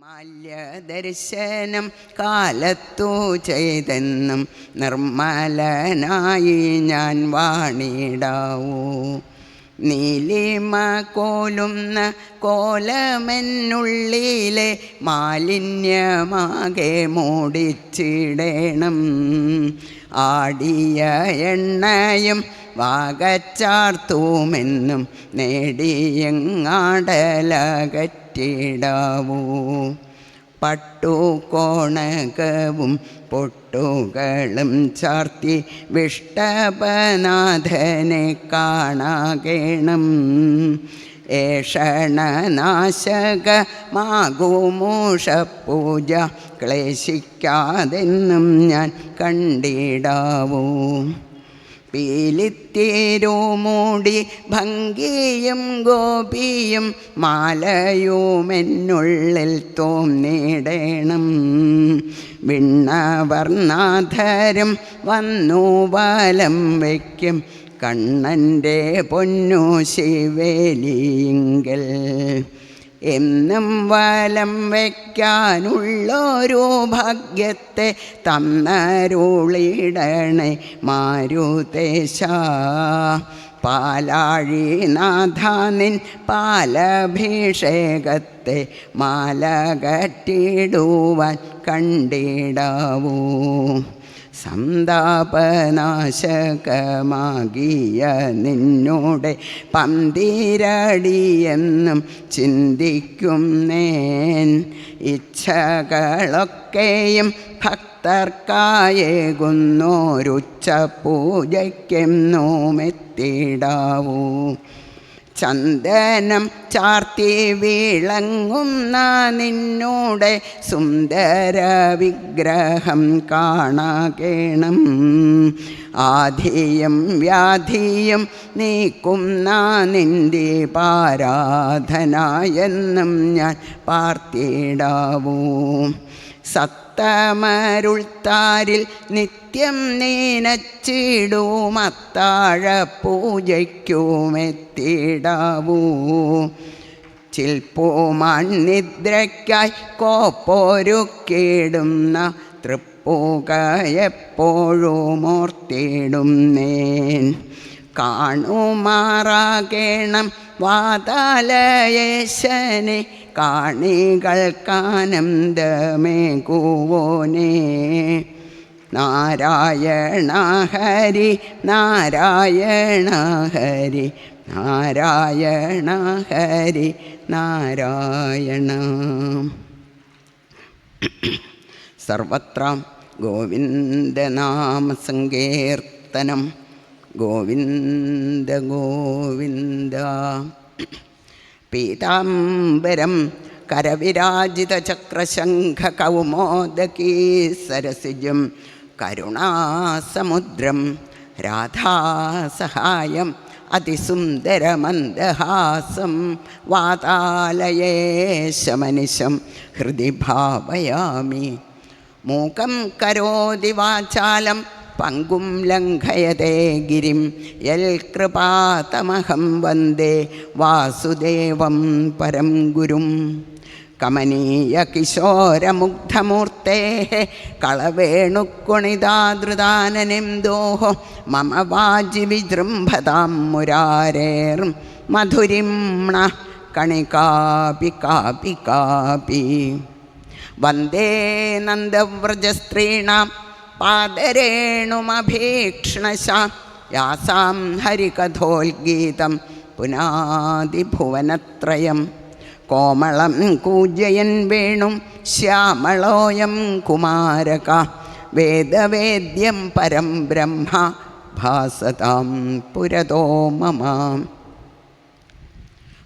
മാല്യദർശനം കാലത്തു ചെയ്തെന്നും നിർമ്മലനായി ഞാൻ വാണിടാവൂ. നീലിമ കോലുന്ന കോലമെന്നുള്ളിലെ മാലിന്യമാകെ മൂടിച്ചിടണം. ആടിയ എണ്ണയും വാകച്ചാർത്തുമെന്നും നേടിയങ്ങാടലകറ്റിടാവൂ. പട്ടുകോണകവും പൊട്ടുകളും ചാർത്തി വിഷ്ടപനാഥനെ കാണാകണം. ഏഷണനാശകമാകുമൂഷപ്പൂജ ക്ലേശിക്കാതെന്നും ഞാൻ കണ്ടിടാവൂ. പീലിത്തേരുമൂടി ഭംഗിയും ഗോപിയും മാലയുമെന്നുള്ളിൽ തോന്നിടണം. വിണ്ണവർണ്ണാധരം വന്നു വലം വയ്ക്കും കണ്ണൻ്റെ പൊന്നു ശിവേലിങ്കൽ. എന്നും വലം വയ്ക്കാനുള്ളൊരു ഭാഗ്യത്തെ തന്നരുളിടണേ മാരുതേശ. പാലാഴിനാഥാനിൻ പാലഭിഷേകത്തെ മാലകറ്റിടുവാൻ കണ്ടിടാവൂ. സന്താപനാശകമാകിയ നിന്നോടെ പന്തിരടിയെന്നും ചിന്തിക്കും നേൻ. ഇച്ഛകളൊക്കെയും ഭക്തർക്കായേകുന്നോരുച്ച പൂജയ്ക്കെന്നുമെത്തിടാവൂ. ചന്ദനം ചാർത്തി വിളങ്ങുന്ന നിന്നോടെ സുന്ദര വിഗ്രഹം കാണാകണം. ആധിയും വ്യാധിയും നീക്കുന്ന നിന്റെ പാരാധനായെന്നും ഞാൻ പാർത്തിടാവൂ. സത്തമരുൾത്താരിൽ നിത്യം നീനച്ചിടും അത്താഴ പൂജയ്ക്കുമെത്തിടാവൂ. ചിൽപ്പൂമണ്ണിദ്രയ്ക്കായി കോപ്പൊരുക്കിടുന്ന തൃപ്പുകയെപ്പോഴും ഓർത്തിടും നേൻ. കാണുമാറാകണം വാതാലയേശനെ കാണികൾക്കാനന്ദമേകുവോനേ. നാരായണ ഹരി നാരായണ ഹരി നാരായണ ഹരി നാരായണ. സർവത്ര ഗോവിന്ദനാമസങ്കീർത്തനം. ഗോവിന്ദ ഗോവിന്ദ. പീതാംബരം കരവിരാജിതചക്രശംഖകൗമോദകീ സരസിജം കരുണാസമുദ്രം രാധാസഹായം അതിസുന്ദരമന്ദഹാസം വാതാലയേശമനിശം ഹൃദി ഭാവയാമി. മൂകം കരോതി വാചാലം പങ്കും ലംഘയതേ ഗിരിം യൽകൃപാതമഹം വന്ദേ വാസുദേവം പരം ഗുരും. കമനീയ കിശോരമുഗ്ധമൂർത്തേ കളവേണുക്കുണിതാദൃതാനനിംദോഃ മമ വാജി വിജൃംഭതാം മുരാരേർ മധുരിംണ കണികാപി കാപി കാപി. വന്ദേ നന്ദവ്രജസ്ത്രീണാം പാദരേണുമഭീക്ഷ്ണശ യാസാം ഹരികഥോൽഗീതം പുനാദിഭുവനത്രയം. കോമളം കൂജയൻ വേണും ശ്യാമളോയം കുമാരക വേദവേദ്യം പരം ബ്രഹ്മ ഭാസതാം പുരതോ മമ.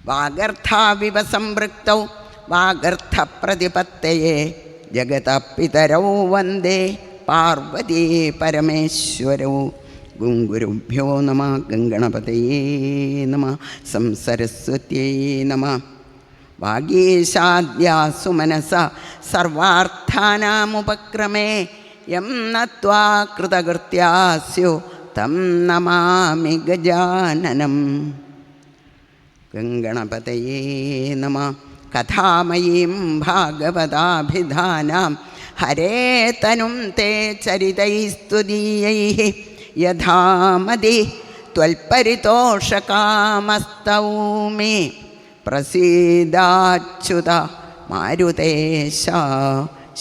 വാഗർത്ഥാവിവ സംപൃക്തൗ വാഗർത്ഥപ്രതിപത്തയേ ജഗതഃ പിതരൗ വന്ദേ പാർവതീ പരമേശ്വരൗ. ഗുരുഭ്യോ നമഃ. ഗംഗണപതയേ നമഃ. സംസരസ്വത്യൈ നമഃ. വാഗീശാദ്യാസു മനസ സർവാർത്ഥാനാമുപക്രമേ യം നത്വാ കൃതകൃത്യാസ്യു തം നമാമി ഗജാനനം. ഗംഗണപതയേ നമഃ. കഥാമയീം ഭാഗവതാഭിധാനാം ഹരേ തനും തേ ചരിതൈസ്തുതീയൈഃ യഥാമതി ത്വൽപരിതോഷകാമസ്തൗ മേ പ്രസീദാച്യുത മാരുതേശ.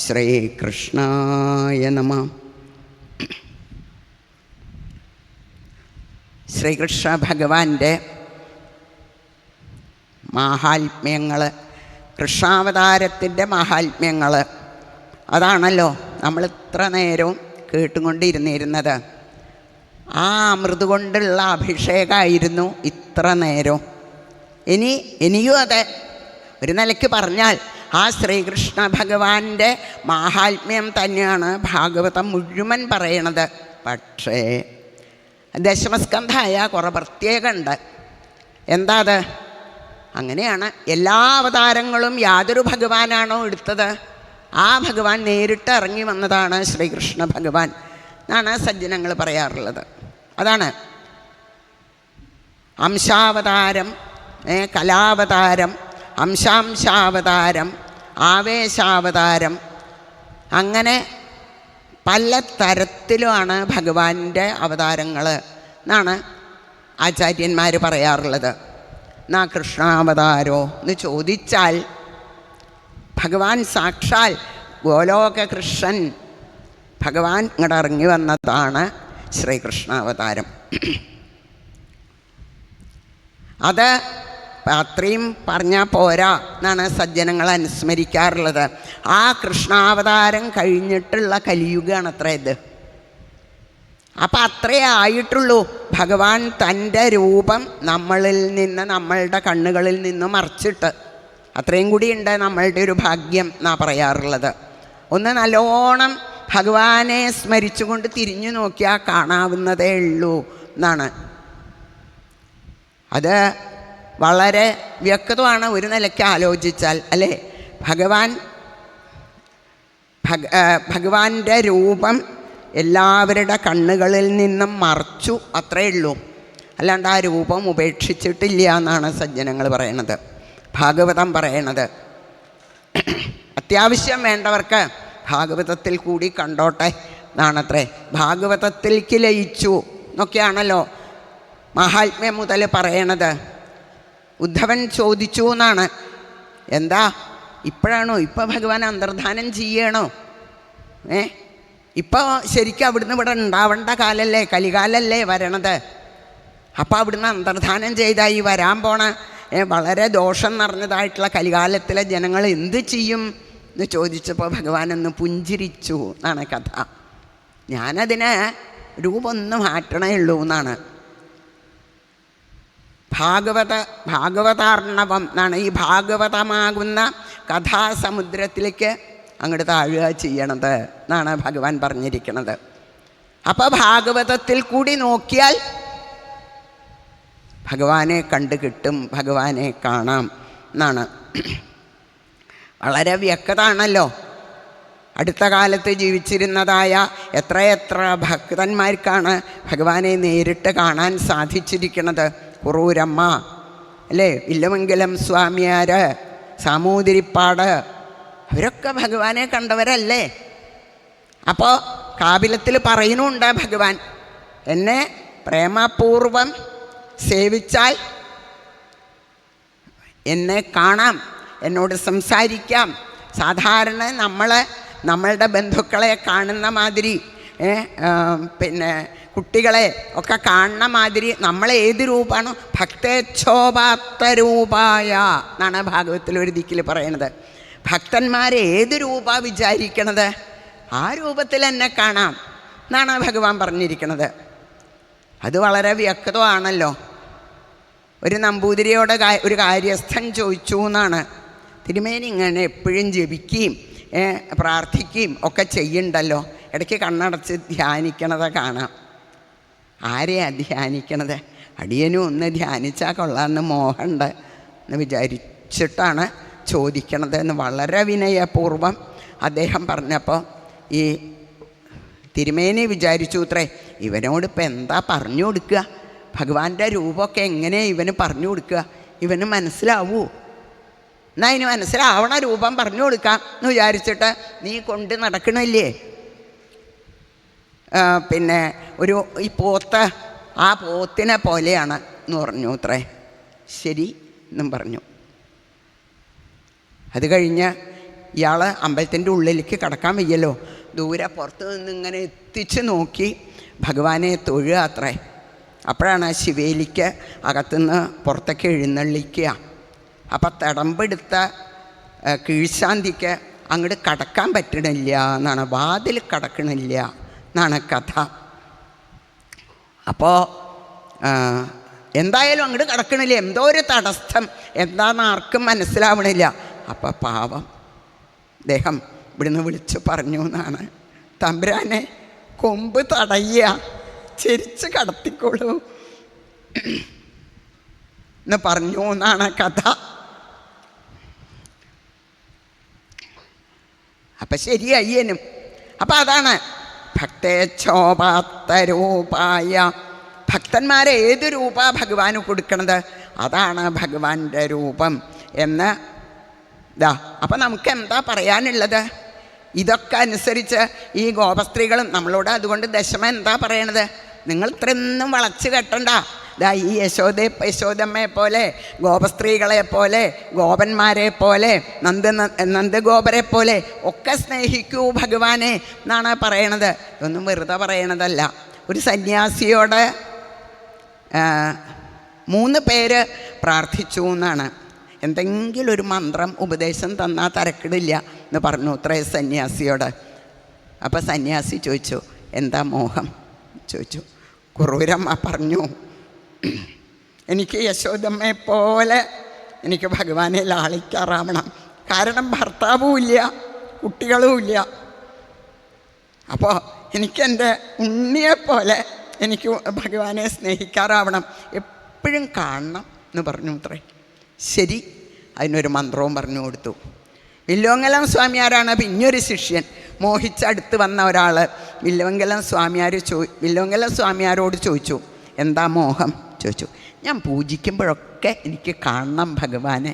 ശ്രീകൃഷ്ണായ നമഃ. ശ്രീകൃഷ്ണ ഭഗവാന്റെ മാഹാത്മ്യങ്ങൾ, കൃഷ്ണാവതാരത്തിൻ്റെ മാഹാത്മ്യങ്ങൾ, അതാണല്ലോ നമ്മൾ ഇത്ര നേരവും കേട്ടുകൊണ്ടിരുന്നിരുന്നത്. ആ അമൃത് കൊണ്ടുള്ള അഭിഷേകമായിരുന്നു ഇത്ര നേരവും. ഇനിയും അതെ. ഒരു നിലയ്ക്ക് പറഞ്ഞാൽ ആ ശ്രീകൃഷ്ണ ഭഗവാന്റെ മാഹാത്മ്യം തന്നെയാണ് ഭാഗവതം മുഴുവൻ പറയണത്. പക്ഷേ ദശമസ്കന്ധമായ കുറേ പ്രത്യേകമുണ്ട്. എന്താ അത്? അങ്ങനെയാണ് എല്ലാ അവതാരങ്ങളും യാതൊരു ഭഗവാനാണോ എടുത്തത്, ആ ഭഗവാൻ നേരിട്ട് ഇറങ്ങി വന്നതാണ് ശ്രീകൃഷ്ണ ഭഗവാൻ എന്നാണ് സജ്ജനങ്ങൾ പറയാറുള്ളത്. അതാണ് അംശാവതാരം, കലാവതാരം, അംശാംശാവതാരം, ആവേശാവതാരം, അങ്ങനെ പല തരത്തിലുമാണ് ഭഗവാന്റെ അവതാരങ്ങൾ എന്നാണ് ആചാര്യന്മാർ പറയാറുള്ളത്. എന്നാ കൃഷ്ണാവതാരോ എന്ന് ചോദിച്ചാൽ ഭഗവാൻ സാക്ഷാൽ ഗോലോകകൃഷ്ണൻ ഭഗവാൻ ഇങ്ങോട്ട് ഇറങ്ങി വന്നതാണ് ശ്രീകൃഷ്ണാവതാരം. അത് അത്രയും പറഞ്ഞാൽ പോരാ എന്നാണ് സജ്ജനങ്ങൾ അനുസ്മരിക്കാറുള്ളത്. ആ കൃഷ്ണാവതാരം കഴിഞ്ഞിട്ടുള്ള കലിയുഗമാണ് അത്ര ഇത്. അപ്പം അത്രേ ആയിട്ടുള്ളൂ. ഭഗവാൻ തൻ്റെ രൂപം നമ്മളിൽ നിന്ന്, നമ്മളുടെ കണ്ണുകളിൽ നിന്ന് മറച്ചിട്ട്, അത്രയും കൂടിയുണ്ട് നമ്മളുടെ ഒരു ഭാഗ്യം എന്നാണ് പറയാറുള്ളത്. ഒന്ന് നല്ലോണം ഭഗവാനെ സ്മരിച്ചുകൊണ്ട് തിരിഞ്ഞു നോക്കിയാൽ കാണാവുന്നതേ ഉള്ളൂ എന്നാണ്. അത് വളരെ വ്യക്തമാണ് ഒരു നിലയ്ക്ക് ആലോചിച്ചാൽ, അല്ലേ? ഭഗവാന്റെ രൂപം എല്ലാവരുടെ കണ്ണുകളിൽ നിന്നും മറച്ചു, അത്രയേ ഉള്ളൂ. അല്ലാണ്ട് ആ രൂപം ഉപേക്ഷിച്ചിട്ടില്ല എന്നാണ് സജ്ജനങ്ങൾ പറയണത്, ഭാഗവതം പറയണത്. അത്യാവശ്യം വേണ്ടവർക്ക് ഭാഗവതത്തിൽ കൂടി കണ്ടോട്ടെ എന്നാണത്രേ. ഭാഗവതത്തിലേക്ക് ലയിച്ചു എന്നൊക്കെയാണല്ലോ മഹാത്മ്യം മുതൽ പറയണത്. ഉദ്ധവൻ ചോദിച്ചു എന്നാണ്, എന്താ ഇപ്പോഴാണോ, ഇപ്പം ഭഗവാൻ അന്തർധാനം ചെയ്യണോ? ഇപ്പോൾ ശരിക്കും അവിടുന്ന് ഇവിടെ ഉണ്ടാവേണ്ട കാലല്ലേ, കലികാലല്ലേ വരണത്. അപ്പം അവിടുന്ന് അന്തർധാനം ചെയ്താൽ ഈ വരാൻ പോണ വളരെ ദോഷം നിറഞ്ഞതായിട്ടുള്ള കലികാലത്തിലെ ജനങ്ങൾ എന്ത് ചെയ്യും എന്ന് ചോദിച്ചപ്പോൾ ഭഗവാൻ ഒന്ന് പുഞ്ചിരിച്ചു എന്നാണ് കഥ. ഞാനതിന് രൂപമൊന്ന് മാറ്റണേ ഉള്ളൂ എന്നാണ്. ഭാഗവതാർണവം എന്നാണ് ഈ ഭാഗവതമാകുന്ന കഥാസമുദ്രത്തിലേക്ക് അങ്ങോട്ട് താഴുക ചെയ്യണത് എന്നാണ് ഭഗവാൻ പറഞ്ഞിരിക്കുന്നത്. അപ്പോൾ ഭാഗവതത്തിൽ കൂടി നോക്കിയാൽ ഭഗവാനെ കണ്ടു കിട്ടും, ഭഗവാനെ കാണാം എന്നാണ്. വളരെ വ്യക്തമാണല്ലോ. അടുത്ത കാലത്ത് ജീവിച്ചിരുന്നതായ എത്രയെത്ര ഭക്തന്മാർക്കാണ് ഭഗവാനെ നേരിട്ട് കാണാൻ സാധിച്ചിരിക്കുന്നത്. കുറൂരമ്മ അല്ലേ, വില്ലുമംഗലം സ്വാമിയാർ, സാമൂതിരിപ്പാട്, അവരൊക്കെ ഭഗവാനെ കണ്ടവരല്ലേ. അപ്പോൾ കാപിലത്തിൽ പറയുന്നുണ്ട് ഭഗവാൻ, എന്നെ പ്രേമപൂർവം സേവിച്ചാൽ എന്നെ കാണാം, എന്നോട് സംസാരിക്കാം. സാധാരണ നമ്മളുടെ ബന്ധുക്കളെ കാണുന്ന മാതിരി, പിന്നെ കുട്ടികളെ ഒക്കെ കാണുന്ന മാതിരി നമ്മളെ ഏത് രൂപമാണോ, ഭക്തേച്ഛോപാത്തരൂപായ എന്നാണ് ഭാഗവത്തിൽ ഒരു ദിക്കിൽ പറയണത്. ഭക്തന്മാരെ ഏത് രൂപ വിചാരിക്കണത്, ആ രൂപത്തിൽ എന്നെ കാണാം എന്നാണ് ഭഗവാൻ പറഞ്ഞിരിക്കുന്നത്. അത് വളരെ വ്യക്തമാണല്ലോ. ഒരു നമ്പൂതിരിയോട് ഒരു കാര്യസ്ഥൻ ചോദിച്ചു എന്നാണ്, തിരുമേനി ഇങ്ങനെ എപ്പോഴും ജപിക്കുകയും പ്രാർത്ഥിക്കുകയും ഒക്കെ ചെയ്യുന്നുണ്ടല്ലോ, ഇടയ്ക്ക് കണ്ണടച്ച് ധ്യാനിക്കണത് കാണാം. ആരെയാ ധ്യാനിക്കണത്? അടിയനും ഒന്ന് ധ്യാനിച്ചാൽ കൊള്ളാമെന്ന് മോഹമുണ്ട് എന്ന് വിചാരിച്ചിട്ടാണ് ചോദിക്കണത് എന്ന് വളരെ വിനയപൂർവം അദ്ദേഹം പറഞ്ഞപ്പോൾ ഈ തിരുമേനി വിചാരിച്ചു അത്രേ, ഇവനോട് ഇപ്പം എന്താ പറഞ്ഞു കൊടുക്കുക, ഭഗവാന്റെ രൂപമൊക്കെ എങ്ങനെ ഇവന് പറഞ്ഞു കൊടുക്കുക, ഇവന് മനസ്സിലാവൂ എന്നാൽ അതിന് മനസ്സിലാവണ രൂപം പറഞ്ഞു കൊടുക്കാം എന്ന് വിചാരിച്ചിട്ട് നീ കൊണ്ട് നടക്കണില്ലേ, പിന്നെ ഈ പോത്ത് ആ പോത്തിനെ പോലെയാണ് എന്ന് പറഞ്ഞു അത്രേ. ശരി എന്നും പറഞ്ഞു. അത് കഴിഞ്ഞ് ഇയാൾ അമ്പലത്തിൻ്റെ ഉള്ളിലേക്ക് കടക്കാൻ വയ്യല്ലോ, ദൂരെ പുറത്ത് നിന്ന് ഇങ്ങനെ എത്തിച്ച് നോക്കി ഭഗവാനെ തൊഴുക അത്രേ. അപ്പോഴാണ് ശിവേലിക്ക് അകത്തുനിന്ന് പുറത്തേക്ക് എഴുന്നള്ളിക്കുക. അപ്പം തടമ്പെടുത്ത കീഴ്ശാന്തിക്ക് അങ്ങോട്ട് കടക്കാൻ പറ്റണില്ല എന്നാണ്, വാതിൽ കടക്കണില്ല എന്നാണ് കഥ. അപ്പോൾ എന്തായാലും അങ്ങോട്ട് കടക്കണില്ല, എന്തോ ഒരു തടസ്സം, എന്താണെന്ന് ആർക്കും മനസ്സിലാവണില്ല. അപ്പം പാവം അദ്ദേഹം ഇവിടുന്ന് വിളിച്ച് പറഞ്ഞു എന്നാണ്, തമ്പുരാനെ കൊമ്പ് തടയുക, ചിരിച്ച് കടത്തിക്കോളൂ എന്ന് പറഞ്ഞു എന്നാണ് കഥ. അപ്പം ശരിയായ്യനും. അപ്പം അതാണ് ഭക്തേച്ഛോപാത്തരൂപായ, ഭക്തന്മാരെ ഏത് രൂപ ഭഗവാന് കൊടുക്കണത് അതാണ് ഭഗവാന്റെ രൂപം എന്ന് ഇതാ. അപ്പം നമുക്ക് എന്താ പറയാനുള്ളത്? ഇതൊക്കെ അനുസരിച്ച് ഈ ഗോപസ്ത്രീകളും നമ്മളോട് അതുകൊണ്ട് ദശമ എന്താ പറയണത്? നിങ്ങൾ ഇത്രയൊന്നും വളച്ച് കെട്ടണ്ട. ഇതാ ഈ യശോദമ്മയെ പോലെ, ഗോപസ്ത്രീകളെ പോലെ, ഗോപന്മാരെ പോലെ, നന്ദഗോപരെ പോലെ ഒക്കെ സ്നേഹിക്കൂ ഭഗവാനെ എന്നാണ് പറയണത്. ഇതൊന്നും വെറുതെ പറയണതല്ല. ഒരു സന്യാസിയോട് 3 പേര് പ്രാർത്ഥിച്ചു എന്നാണ്. എന്തെങ്കിലും ഒരു മന്ത്രം ഉപദേശം തന്നാൽ തരക്കിടില്ല എന്ന് പറഞ്ഞു അത്രേ സന്യാസിയോട്. അപ്പോൾ സന്യാസി ചോദിച്ചു, എന്താ മോഹം ചോദിച്ചു. കുറൂരമ്മ പറഞ്ഞു, എനിക്ക് യശോദമ്മയെ പോലെ എനിക്ക് ഭഗവാനെ ലാളിക്കാറാവണം. കാരണം ഭർത്താവും ഇല്ല, കുട്ടികളും ഇല്ല. അപ്പോൾ എനിക്കെൻ്റെ ഉണ്ണിയെപ്പോലെ എനിക്ക് ഭഗവാനെ സ്നേഹിക്കാറാവണം, എപ്പോഴും കാണണം എന്ന് പറഞ്ഞു അത്രേ. ശരി, അതിനൊരു മന്ത്രവും പറഞ്ഞു കൊടുത്തു. വില്വമംഗലം സ്വാമിയാരാണ് പിന്നൊരു ശിഷ്യൻ. മോഹിച്ചടുത്ത് വന്ന ഒരാൾ വില്വമംഗലം സ്വാമിയാരോട് ചോദിച്ചു, എന്താ മോഹം ചോദിച്ചു. ഞാൻ പൂജിക്കുമ്പോഴൊക്കെ എനിക്ക് കാണണം ഭഗവാനെ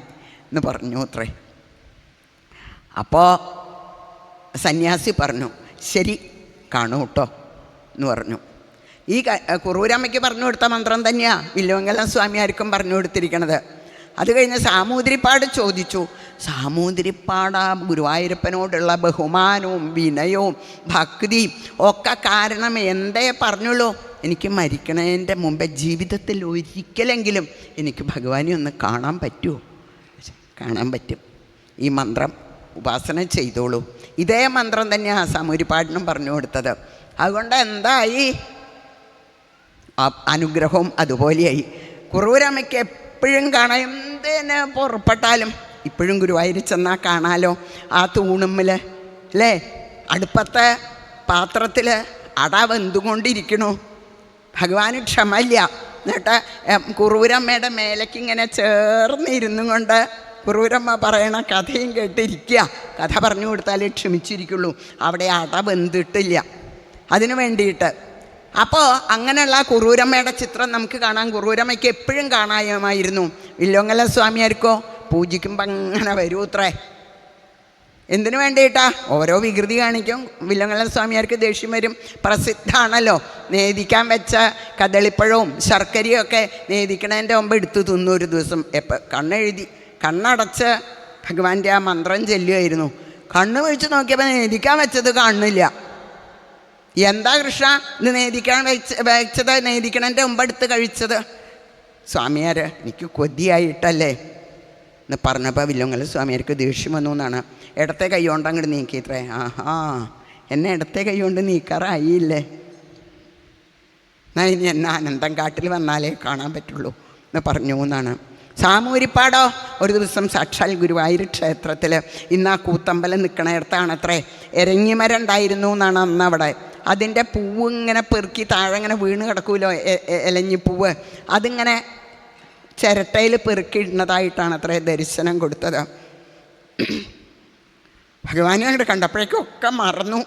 എന്ന് പറഞ്ഞു അത്രേ. അപ്പോൾ സന്യാസി പറഞ്ഞു, ശരി കാണൂ കേട്ടോ എന്ന് പറഞ്ഞു. ഈ കുറൂരമ്മയ്ക്ക് പറഞ്ഞു കൊടുത്ത മന്ത്രം തന്നെയാണ് വില്വമംഗലം സ്വാമിയാർക്കും പറഞ്ഞു കൊടുത്തിരിക്കണത്. അത് കഴിഞ്ഞ് സാമൂതിരിപ്പാട് ചോദിച്ചു. സാമൂതിരിപ്പാട് ആ ഗുരുവായൂരപ്പനോടുള്ള ബഹുമാനവും വിനയവും ഭക്തിയും ഒക്കെ കാരണം എന്തേ പറഞ്ഞുള്ളൂ, എനിക്ക് മരിക്കണതിൻ്റെ മുമ്പേ ജീവിതത്തിൽ ഒരിക്കലെങ്കിലും എനിക്ക് ഭഗവാനെ ഒന്ന് കാണാൻ പറ്റുമോ? കാണാൻ പറ്റും. ഈ മന്ത്രം ഉപാസന ചെയ്തോളൂ. ഇതേ മന്ത്രം തന്നെയാണ് സാമൂതിരിപ്പാടിനും പറഞ്ഞു കൊടുത്തത്. അതുകൊണ്ട് എന്തായി? അനുഗ്രഹവും അതുപോലെയായി. കുറൂരമ്മയ്ക്ക് എപ്പോഴും കാണാം, എന്തിന് പുറപ്പെട്ടാലും ഇപ്പോഴും ഗുരുവായൂർ ചെന്നാൽ കാണാലോ. ആ തൂണുമ്മിൽ അല്ലേ, അടുപ്പത്തെ പാത്രത്തിൽ അട വെന്തുകൊണ്ടിരിക്കണു. ഭഗവാന് ക്ഷമയില്ല. എന്നിട്ട് കുറൂരമ്മയുടെ മേലേക്ക് ഇങ്ങനെ ചേർന്നിരുന്നും കൊണ്ട് കുറൂരമ്മ പറയണ കഥയും കേട്ടിരിക്കുക. കഥ പറഞ്ഞു കൊടുത്താലേ ക്ഷമിച്ചിരിക്കുള്ളൂ. അവിടെ അട വെന്തിട്ടില്ല. അതിനു വേണ്ടിയിട്ട് അപ്പോൾ അങ്ങനെയുള്ള കുറൂരമ്മയുടെ ചിത്രം നമുക്ക് കാണാം. കുറൂരമ്മയ്ക്ക് എപ്പോഴും കാണാമായിരുന്നു. വില്വമംഗലം സ്വാമിയാർക്കോ പൂജിക്കുമ്പോൾ അങ്ങനെ വരൂ അത്രേ. എന്തിനു വേണ്ടിയിട്ടാ? ഓരോ വികൃതി കാണിക്കും. വില്വമംഗലം സ്വാമിയാർക്ക് ദേഷ്യം വരും. പ്രസിദ്ധമാണല്ലോ, നേദിക്കാൻ വെച്ച കദളിപ്പഴവും ശർക്കരയും ഒക്കെ നേദിക്കണതിൻ്റെ മുമ്പ് എടുത്തു തിന്നു. ഒരു ദിവസം കണ്ണടച്ച് ഭഗവാന്റെ ആ മന്ത്രം ചൊല്ലുമായിരുന്നു. കണ്ണ് വിളിച്ച് നോക്കിയപ്പോൾ നേദിക്കാൻ വെച്ചത് കാണുന്നില്ല. എന്താ കൃഷ്ണ ഇത് നേദിക്കാൻ വെച്ചത്, നേദിക്കണതിൻ്റെ മുമ്പ് എടുത്ത് കഴിച്ചത്? സ്വാമിയാർ എനിക്ക് കൊതിയായിട്ടല്ലേ എന്ന് പറഞ്ഞപ്പോൾ വില്വമംഗലം സ്വാമിയാർക്ക് ദേഷ്യം വന്നു എന്നാണ്. ഇടത്തെ കൈ കൊണ്ട് അങ്ങോട്ട് നീക്കിയിത്രേ. ആഹാ, എന്നെ ഇടത്തെ കൈ കൊണ്ട് നീക്കാറായില്ലേ, എന്നാൽ ഇനി എന്നെ അനന്തം കാട്ടിൽ വന്നാലേ കാണാൻ പറ്റുള്ളൂ എന്ന് പറഞ്ഞു എന്നാണ്. സാമൂതിരിപ്പാടോ ഒരു ദിവസം സാക്ഷാൽ ഗുരുവായൂർ ക്ഷേത്രത്തിൽ ഇന്ന് ആ കൂത്തമ്പലം നിൽക്കണയിടത്താണത്രേ എരഞ്ഞിമരം ഉണ്ടായിരുന്നു എന്നാണ് അന്ന് അവിടെ. അതിൻ്റെ പൂവ് ഇങ്ങനെ പെറുക്കി താഴെ ഇങ്ങനെ വീണ് കിടക്കുമല്ലോ, ഇലഞ്ഞിപ്പൂവ്. അതിങ്ങനെ ചിരട്ടയിൽ പെറുക്കിയിടുന്നതായിട്ടാണ് അത്രേ ദർശനം കൊടുത്തത്. ഭഗവാനെ അങ്ങോട്ട് കണ്ടപ്പോഴേക്കും ഒക്കെ മറന്നു.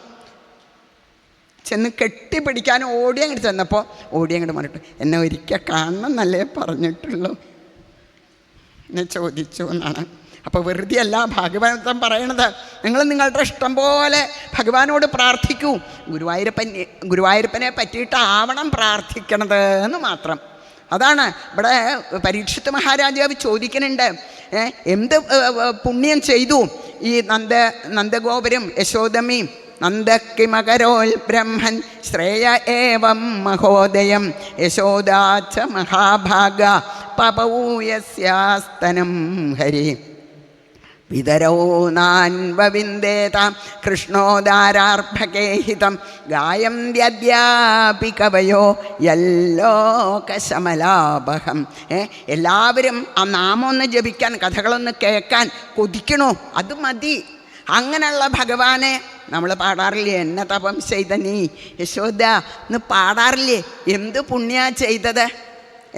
ചെന്ന് കെട്ടിപ്പിടിക്കാൻ ഓടി അങ്ങോട്ട് ചെന്നപ്പോൾ ഓടി അങ്ങോട്ട് മറിട്ടു. എന്നെ ഒരിക്കൽ കാണണം എന്നല്ലേ പറഞ്ഞിട്ടുള്ളൂ എന്നെ ചോദിച്ചു എന്നാണ്. അപ്പോൾ വെറുതെ അല്ല ഭാഗവതം പറയണത്. നിങ്ങൾ നിങ്ങളുടെ ഇഷ്ടം പോലെ ഭഗവാനോട് പ്രാർത്ഥിക്കൂ. ഗുരുവായൂരപ്പനെ പറ്റിയിട്ടാവണം പ്രാർത്ഥിക്കണത് എന്ന് മാത്രം. അതാണ് ഇവിടെ പരീക്ഷിത്ത് മഹാരാജാവ് ചോദിക്കുന്നുണ്ട്, എന്ത് പുണ്യം ചെയ്തു ഈ നന്ദഗോപുരം യശോദമയും നന്ദക്കിമകരോൽ ബ്രഹ്മൻ ശ്രേയ ഏവം മഹോദയം യശോദാച്ച മഹാഭാഗ പപൂയസ്യാസ്തനം ഹരി വിതരോ നാൻവവിന്ദേതാം കൃഷ്ണോദാരാർഭകേഹിതം ഗായന്ത്യദ്യാപി കവയോ യല്ലോകശമലാപഹം. എല്ലാവരും ആ നാമമൊന്ന് ജപിക്കാൻ, കഥകളൊന്ന് കേൾക്കാൻ കൊതിക്കണോ? അത് മതി. അങ്ങനെയുള്ള ഭഗവാനെ നമ്മൾ പാടാറില്ലേ, എന്നെ തപം ചെയ്ത നീ യശോദ എന്ന് പാടാറില്ലേ? എന്ത് പുണ്യ ചെയ്തത്?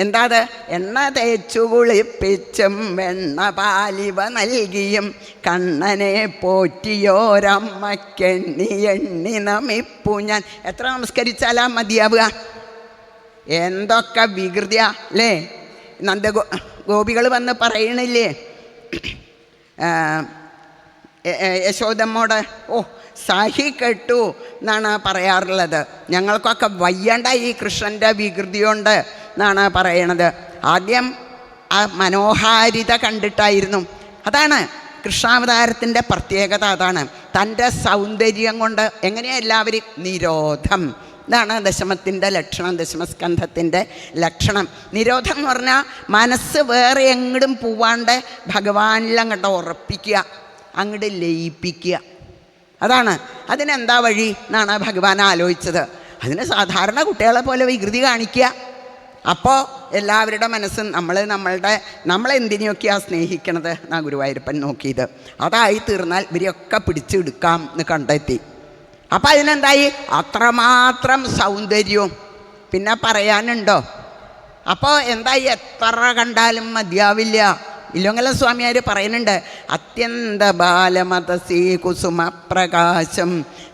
എന്താ അത്? എണ്ണ തേച്ചു കുളിപ്പിച്ചും വെണ്ണ പാലിവ നൽകിയും കണ്ണനെ പോറ്റിയോരമ്മക്കെണ്ണി എണ്ണി നമിപ്പു ഞാൻ. എത്ര നമസ്കരിച്ചാലാ മതിയാവുക? എന്തൊക്കെ വികൃതിയാ അല്ലേ? ഗോപികൾ വന്ന് പറയണില്ലേ യശോദമ്മോട്, ഓ സാഹി കെട്ടു എന്നാണ് പറയാറുള്ളത്. ഞങ്ങൾക്കൊക്കെ വയ്യണ്ട ഈ കൃഷ്ണൻ്റെ വികൃതി കൊണ്ട് എന്നാണ് പറയണത്. ആദ്യം ആ മനോഹാരിത കണ്ടിട്ടായിരുന്നു. അതാണ് കൃഷ്ണാവതാരത്തിൻ്റെ പ്രത്യേകത. അതാണ് തൻ്റെ സൗന്ദര്യം കൊണ്ട് എങ്ങനെയാണ് എല്ലാവരും നിരോധം. ഇതാണ് ദശമത്തിൻ്റെ ലക്ഷണം, ദശമസ്കന്ധത്തിൻ്റെ ലക്ഷണം. നിരോധം എന്ന് പറഞ്ഞാൽ മനസ്സ് വേറെ എങ്ങോട്ടും പോവാണ്ട് ഭഗവാനിൽ അങ്ങോട്ട് ഉറപ്പിക്കുക, അങ്ങോട്ട് ലയിപ്പിക്കുക. അതാണ്. അതിനെന്താ വഴി എന്നാണ് ഭഗവാൻ ആലോചിച്ചത്. അതിന് സാധാരണ കുട്ടികളെ പോലെ വികൃതി കാണിക്കുക. അപ്പോൾ എല്ലാവരുടെ മനസ്സും നമ്മളെന്തിനെയൊക്കെയാണ് സ്നേഹിക്കണത് എന്നാ ഗുരുവായൂരപ്പൻ നോക്കിയത്. അതായി തീർന്നാൽ ഇവരെയൊക്കെ പിടിച്ചെടുക്കാം എന്ന് കണ്ടെത്തി. അപ്പം അതിനെന്തായി? അത്രമാത്രം സൗന്ദര്യവും പിന്നെ പറയാനുണ്ടോ? അപ്പോൾ എന്തായി? എത്ര കണ്ടാലും മതിയാവില്ല. ഇല്ലൊങ്കല സ്വാമിയാർ പറയുന്നുണ്ട്, അത്യന്ത ബാലമതസീ കുസുമപ്രകാശം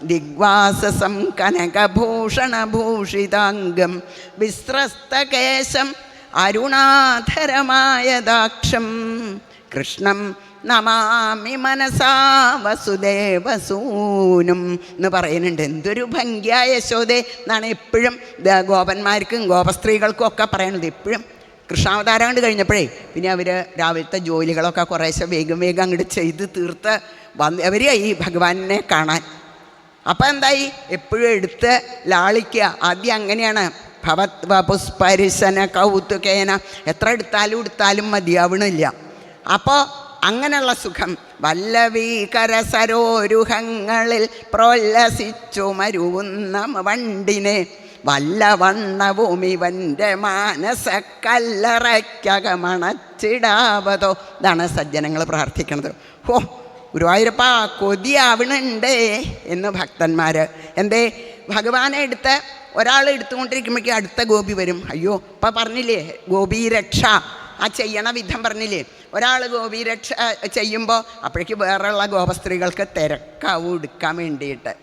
ദിഗ്വാസസം കനകഭൂഷണഭൂഷിതാംഗം വിസ്രസ്തകേശം അരുണാധരമായദാക്ഷം കൃഷ്ണം നമാമി മനസാ വസുദേവസൂനും എന്ന് പറയുന്നുണ്ട്. എന്തൊരു ഭംഗിയായ യശോദേ എന്നാണ് എപ്പോഴും ഗോപന്മാർക്കും ഗോപസ്ത്രീകൾക്കും ഒക്കെ പറയണത്. എപ്പോഴും കൃഷ്ണാവതാരം കൊണ്ട് കഴിഞ്ഞപ്പോഴേ പിന്നെ അവർ രാവിലത്തെ ജോലികളൊക്കെ കുറേശ്ശെ വേഗം അങ്ങോട്ട് ചെയ്ത് തീർത്ത് അവർ ഈ ഭഗവാനെ കാണാൻ. അപ്പം എന്തായി? എപ്പോഴും എടുത്ത് ലാളിക്കുക. ആദ്യം അങ്ങനെയാണ്, ഭവത് വപുസ്പരിശന കൗതുകേന. എത്ര എടുത്താലും മതിയാവണില്ല. അപ്പോൾ അങ്ങനെയുള്ള സുഖം വല്ലവീകരസരോരുഹങ്ങളിൽ പ്രോല്ലസിച്ചു മരുവുന്ന വണ്ടിനെ വല്ലവണ്ണവും ഇവൻ്റെ മാനസക്കല്ലറയ്ക്കകമണച്ചിടാവതോ. ഇതാണ് സജ്ജനങ്ങൾ പ്രാർത്ഥിക്കുന്നത്. ഓ ഗുരുവായൂരപ്പ കൊതിയാവണുണ്ടേ എന്ന് ഭക്തന്മാർ. എന്തേ? ഭഗവാനെ ഒരാൾ എടുത്തുകൊണ്ടിരിക്കുമ്പോഴേക്കും അടുത്ത ഗോപി വരും. അയ്യോ ഇപ്പം പറഞ്ഞില്ലേ ഗോപീരക്ഷ, ആ ചെയ്യണ വിധം പറഞ്ഞില്ലേ. ഒരാൾ ഗോപീരക്ഷ ചെയ്യുമ്പോൾ അപ്പോഴേക്ക് വേറെയുള്ള ഗോപസ്ത്രീകൾക്ക് തിരക്കാവും എടുക്കാൻ വേണ്ടിയിട്ട്.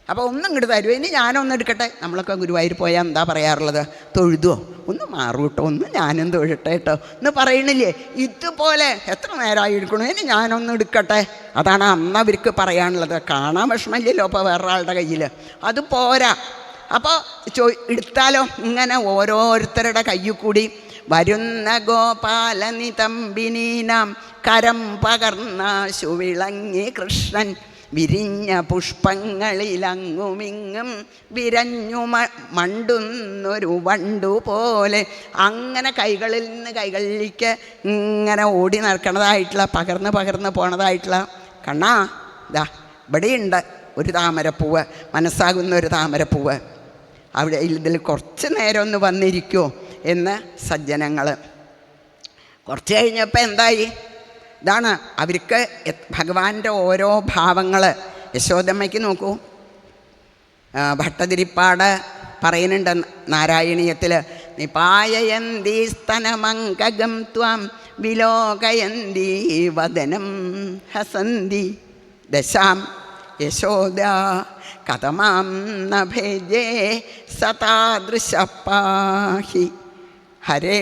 അപ്പോൾ ഒന്നും ഇങ്ങോട്ട് തരുമോ, ഇനി ഞാനൊന്നും എടുക്കട്ടെ. നമ്മളൊക്കെ ഗുരുവായൂർ പോയാൽ എന്താ പറയാറുള്ളത്? തൊഴുതോ, ഒന്ന് മാറും കേട്ടോ, ഒന്ന് ഞാനും തൊഴട്ടെ കേട്ടോ എന്ന് പറയണില്ലേ. ഇതുപോലെ എത്ര നേരമായി എടുക്കണോ, ഇനി ഞാനൊന്നും എടുക്കട്ടെ. അതാണ് അന്ന് അവർക്ക് പറയാനുള്ളത്. കാണാൻ വിഷമമില്ലല്ലോ ഇപ്പോൾ വേറൊരാളുടെ കയ്യിൽ. അത് പോരാ. അപ്പോൾ എടുത്താലോ ഇങ്ങനെ ഓരോരുത്തരുടെ കയ്യിൽ കൂടി വരുന്ന ഗോപാലനിതമ്പിനീനാം കരം പകർന്ന ശുവിളങ്ങി കൃഷ്ണൻ വിരിഞ്ഞ പുഷ്പങ്ങളിലങ്ങുമിങ്ങും വിരഞ്ഞു മണ്ടുന്നൊരു വണ്ടു പോലെ. അങ്ങനെ കൈകളിൽ നിന്ന് കൈകളിലേക്ക് ഇങ്ങനെ ഓടി നടക്കണതായിട്ടുള്ള പകർന്ന് പോണതായിട്ടുള്ള കണ്ണാ ഇതാ ഇവിടെയുണ്ട് ഒരു താമരപ്പൂവ്, മനസ്സാകുന്ന ഒരു താമരപ്പൂവ്. അവിടെ ഇതിൽ കുറച്ച് നേരം ഒന്ന് വന്നിരിക്കുമോ എന്ന് സജ്ജനങ്ങൾ. കുറച്ച് കഴിഞ്ഞപ്പോൾ എന്തായി? ഇതാണ് അവർക്ക് ഭഗവാന്റെ ഓരോ ഭാവങ്ങൾ. യശോദമ്മയ്ക്ക് നോക്കൂ, ഭട്ടതിരിപ്പാട് പറയുന്നുണ്ട് നാരായണീയത്തിൽ, നിപായയന്തി സ്തനമംഗം ത്വാം വിലോകയന്തി വദനം ഹസന്തി ദശാം യശോദ കഥമാം നഭേജേ സതാദൃശപ്പാഹി ഹരേ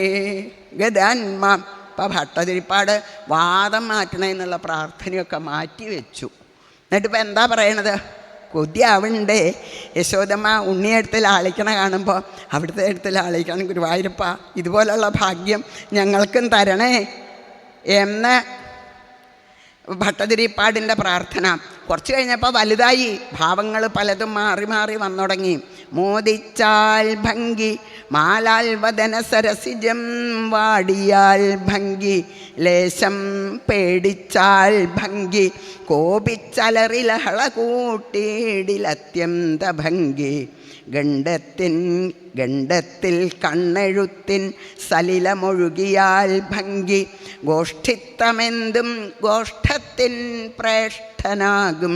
ഗദാന്മാം അപ്പോൾ ഭട്ടതിരിപ്പാട് വാദം മാറ്റണമെന്നുള്ള പ്രാർത്ഥനയൊക്കെ മാറ്റി വെച്ചു. എന്നിട്ടിപ്പോൾ എന്താ പറയണത്? കൊതിയാവണ്ടേ യശോദമ്മ ഉണ്ണിയെടുത്ത് ലാളിക്കണ കാണുമ്പോൾ അവിടുത്തെ എടുത്ത് ലാളിക്കണം, ഗുരുവായൂരപ്പ ഇതുപോലുള്ള ഭാഗ്യം ഞങ്ങൾക്കും തരണേ എന്ന് ഭട്ടതിരിപ്പാടിൻ്റെ പ്രാർത്ഥന. കുറച്ച് കഴിഞ്ഞപ്പോൾ വലുതായി, ഭാവങ്ങൾ പലതും മാറി മാറി വന്നു തുടങ്ങി. മോദിച്ചാൽ ഭംഗി, മാലാൽ വദന സരസിജം വാടിയാൽ ഭംഗി, ലേശം പേടിച്ചാൽ ഭംഗി, കോപിച്ചലറി ലഹള കൂട്ടിയിടിലത്യന്ത ഭംഗി, ഗണ്ഡത്തിൽ കണ്ണെഴുത്തിൻ സലിലമൊഴുകിയാൽ ഭംഗി, ഗോഷ്ഠിത്തമെന്തും ഗോഷ്ഠത്തിൻ പ്രേഷ്ഠനാകും,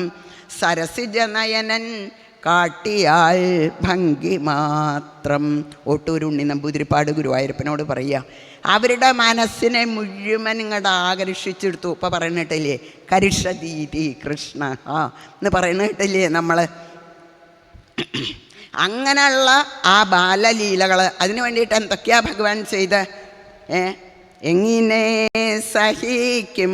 സരസിജനയനൻ കാട്ടിയാൽ ഭംഗി മാത്രം. ഒട്ടൂരുണ്ണി നമ്പൂതിരിപ്പാട് ഗുരുവായൂരപ്പനോട് പറയുക, അവരുടെ മനസ്സിനെ മുഴുവൻ ഇങ്ങോട്ട് ആകർഷിച്ചെടുത്തു. ഇപ്പം പറയുന്നിട്ടില്ലേ കരിഷദീതി കൃഷ്ണ എന്ന് പറയുന്നിട്ടില്ലേ നമ്മൾ. അങ്ങനെയുള്ള ആ ബാലലീലകൾ, അതിനു വേണ്ടിയിട്ട് എന്തൊക്കെയാ ഭഗവാൻ ചെയ്ത്? എങ്ങനെ സഹിക്കും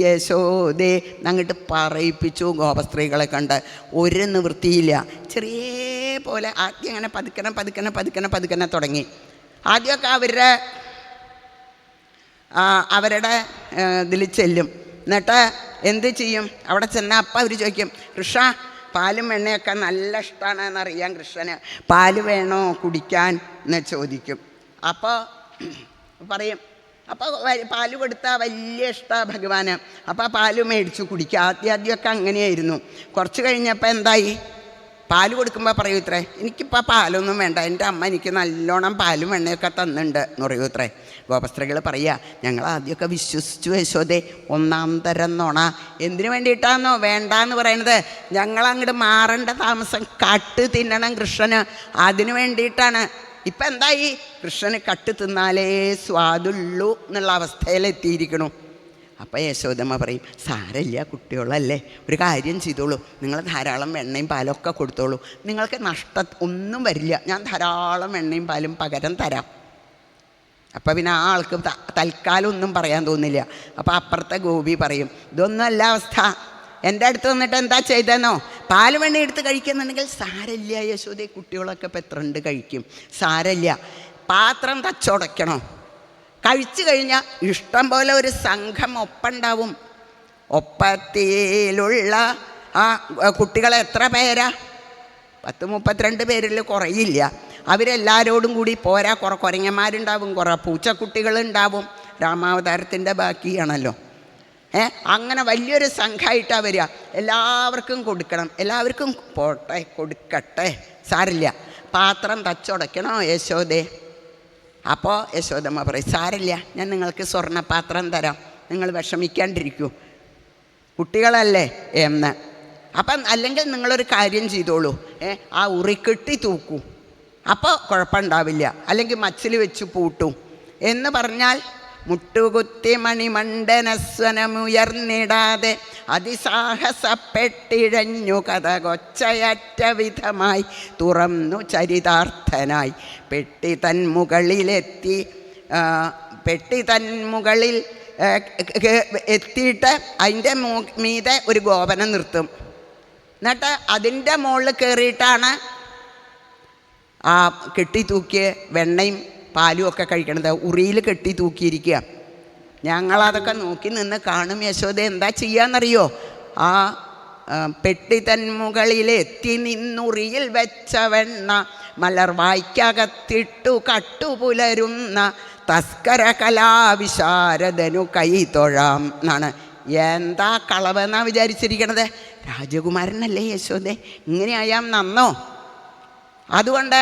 യശോദേ അങ്ങോട്ട് പറയിപ്പിച്ചു ഗോപസ്ത്രീകളെ കണ്ട്. ഒരു നിവൃത്തിയില്ല. ചെറിയ പോലെ ആദ്യം അങ്ങനെ പതുക്കനെ തുടങ്ങി. ആദ്യമൊക്കെ അവരുടെ ഇതിൽ ചെല്ലും. എന്നിട്ട് എന്ത് ചെയ്യും? അവിടെ ചെന്നാൽ അപ്പം അവർ ചോദിക്കും, കൃഷ്ണ പാലും വെണ്ണയൊക്കെ നല്ല ഇഷ്ടമാണെന്നറിയാം കൃഷ്ണന്, പാല് വേണോ കുടിക്കാൻ എന്ന് ചോദിക്കും. അപ്പോൾ പറയും, അപ്പോൾ പാല് കൊടുത്താൽ വലിയ ഇഷ്ടമാണ് ഭഗവാന്. അപ്പോൾ പാല് മേടിച്ചു കുടിക്കുക. ആദ്യമൊക്കെ അങ്ങനെയായിരുന്നു. കുറച്ച് കഴിഞ്ഞപ്പോൾ എന്തായി? പാല് കൊടുക്കുമ്പോൾ പറയൂ ഇത്രേ, എനിക്കിപ്പോൾ പാലൊന്നും വേണ്ട, എൻ്റെ അമ്മ എനിക്ക് നല്ലോണം പാലും വെണ്ണയൊക്കെ തന്നിട്ടുണ്ട് എന്ന് പറയൂ ഇത്രേ. ഗോപസ്ത്രീകൾ പറയുക, ഞങ്ങൾ ആദ്യമൊക്കെ വിശ്വസിച്ചു യശോദേ, ഒന്നാം തരം നോണ. എന്തിനു വേണ്ടിയിട്ടാണെന്നോ വേണ്ടാന്ന് പറയണത്? ഞങ്ങളങ്ങോട്ട് മാറേണ്ട താമസം, കട്ട് തിന്നണം കൃഷ്ണന്, അതിനു വേണ്ടിയിട്ടാണ്. ഇപ്പം എന്തായി? കൃഷ്ണന് കട്ട് തിന്നാലേ സ്വാദുള്ളൂ എന്നുള്ള അവസ്ഥയിലെത്തിയിരിക്കണു. അപ്പം യശോദമ്മ പറയും, സാരമില്ല കുട്ടികളല്ലേ, ഒരു കാര്യം ചെയ്തോളൂ, നിങ്ങൾ ധാരാളം വെണ്ണയും പാലൊക്കെ കൊടുത്തോളൂ, നിങ്ങൾക്ക് നഷ്ടം ഒന്നും വരില്ല, ഞാൻ ധാരാളം വെണ്ണയും പാലും പകരം തരാം. അപ്പം പിന്നെ ആ ആൾക്ക് തൽക്കാലം ഒന്നും പറയാൻ തോന്നില്ല. അപ്പം അപ്പുറത്തെ ഗോപി പറയും, ഇതൊന്നുമല്ല അവസ്ഥ, എൻ്റെ അടുത്ത് വന്നിട്ട് എന്താ ചെയ്തെന്നോ, പാല് വെണ്ണ എടുത്ത് കഴിക്കുന്നുണ്ടെങ്കിൽ സാരമില്ല യശോദേ, കുട്ടികളൊക്കെ ഇപ്പം എത്ര ഉണ്ട് കഴിക്കും, സാരമില്ല, പാത്രം തച്ചുടയ്ക്കണോ, കഴിച്ചു കഴിഞ്ഞാൽ ഇഷ്ടം പോലെ ഒരു സംഘം ഒപ്പുണ്ടാവും. ഒപ്പത്തിലുള്ള ആ കുട്ടികളെ എത്ര പേരാ? 32 പേരിൽ കുറയില്ല. അവരെല്ലാവരോടും കൂടി പോരാ, കുറേ കുരങ്ങന്മാരുണ്ടാവും, കുറേ പൂച്ചക്കുട്ടികളുണ്ടാവും. രാമാവതാരത്തിൻ്റെ ബാക്കിയാണല്ലോ. അങ്ങനെ വലിയൊരു സംഘമായിട്ടാണ് വരിക. എല്ലാവർക്കും കൊടുക്കണം, എല്ലാവർക്കും പോട്ടെ കൊടുക്കട്ടെ, സാരില്ല, പാത്രം തച്ചുടയ്ക്കണോ യശോദേ? അപ്പോൾ യശോദമ്മ പറയും, സാരില്ല, ഞാൻ നിങ്ങൾക്ക് സ്വർണ്ണപാത്രം തരാം, നിങ്ങൾ വിഷമിക്കാണ്ടിരിക്കൂ, കുട്ടികളല്ലേ എന്ന്. അപ്പം അല്ലെങ്കിൽ നിങ്ങളൊരു കാര്യം ചെയ്തോളൂ, ആ ഉറിക്കെട്ടി തൂക്കൂ, അപ്പോൾ കുഴപ്പമുണ്ടാവില്ല, അല്ലെങ്കിൽ മച്ചിൽ വെച്ച് പൂട്ടും എന്ന് പറഞ്ഞാൽ മുട്ടുകുത്തി മണിമണ്ഡനസ്വനമുയർന്നിടാതെ അതിസാഹസപ്പെട്ടിഴഞ്ഞു കഥകൊച്ചയറ്റ വിധമായി തുറന്നു ചരിതാർത്ഥനായി പെട്ടി തൻ മുകളിൽ എത്തിയിട്ട് അതിൻ്റെ മീതെ ഒരു ഗോപനം നിർത്തും. എന്നിട്ട് അതിൻ്റെ മുകളിൽ കയറിയിട്ടാണ് ആ കെട്ടി തൂക്കിയ വെണ്ണയും പാലും ഒക്കെ കഴിക്കണത്. ഉറിയിൽ കെട്ടി തൂക്കിയിരിക്കുക. ഞങ്ങളതൊക്കെ നോക്കി നിന്ന് കാണും. യശോദ എന്താ ചെയ്യാന്നറിയോ? ആ പെട്ടി തൻ മുകളിലെത്തി നിന്നുറിയിൽ വെച്ച വെണ്ണ മലർവായ്ക്കകത്തിട്ടു കട്ടുപുലരുന്ന തസ്കര കലാവിശാരദനു കൈ തൊഴാം എന്നാണ്. എന്താ കളവെന്നാ വിചാരിച്ചിരിക്കണത്? രാജകുമാരനല്ലേ യശോദേ, ഇങ്ങനെയായാൽ നന്നോ? അതുകൊണ്ട്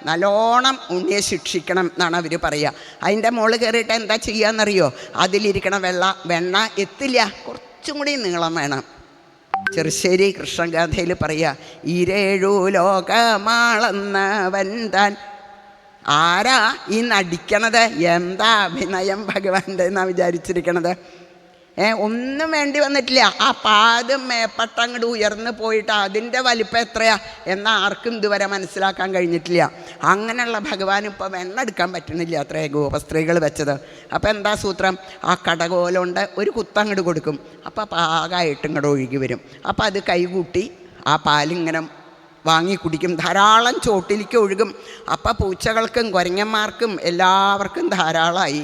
നല്ലോണം ഉണ്ണിയെ ശിക്ഷിക്കണം എന്നാണ് അവർ പറയുക. അതിൻ്റെ മുകളിൽ കയറിയിട്ട് എന്താ ചെയ്യാന്നറിയോ? അതിലിരിക്കണ വെണ്ണ എത്തില്ല, കുറച്ചും കൂടി നീളം വേണം. ചെറുശ്ശേരി കൃഷ്ണഗാഥയിൽ പറയുക, ഇരേഴു ലോകമാളന്നവൻ താൻ. ആരാ ഈ നടിക്കണത്? എന്താ അഭിനയം ഭഗവാന്റെ എന്നാണ് വിചാരിച്ചിരിക്കണത്? ഒന്നും വേണ്ടി വന്നിട്ടില്ല. ആ പാദം മേപ്പട്ടങ്ങോട്ട് ഉയർന്നു പോയിട്ട് അതിൻ്റെ വലിപ്പം എത്രയാ എന്ന് ആർക്കും ഇതുവരെ മനസ്സിലാക്കാൻ കഴിഞ്ഞിട്ടില്ല. അങ്ങനെയുള്ള ഭഗവാൻ ഇപ്പോൾ വെണ്ണെടുക്കാൻ പറ്റണില്ല അത്രേ ഗോപസ്ത്രീകൾ വെച്ചത്. അപ്പോൾ എന്താ സൂത്രം? ആ കടകോലുകൊണ്ട് ഒരു കുത്തങ്ങോട്ട് കൊടുക്കും. അപ്പോൾ പാകമായിട്ട് ഇങ്ങോട്ട് ഒഴുകി വരും. അപ്പോൾ അത് കൈകൂട്ടി ആ പാലിങ്ങനെ വാങ്ങി കുടിക്കും. ധാരാളം ചോട്ടിലേക്ക് ഒഴുകും. അപ്പം പൂച്ചകൾക്കും കുരങ്ങന്മാർക്കും എല്ലാവർക്കും ധാരാളമായി.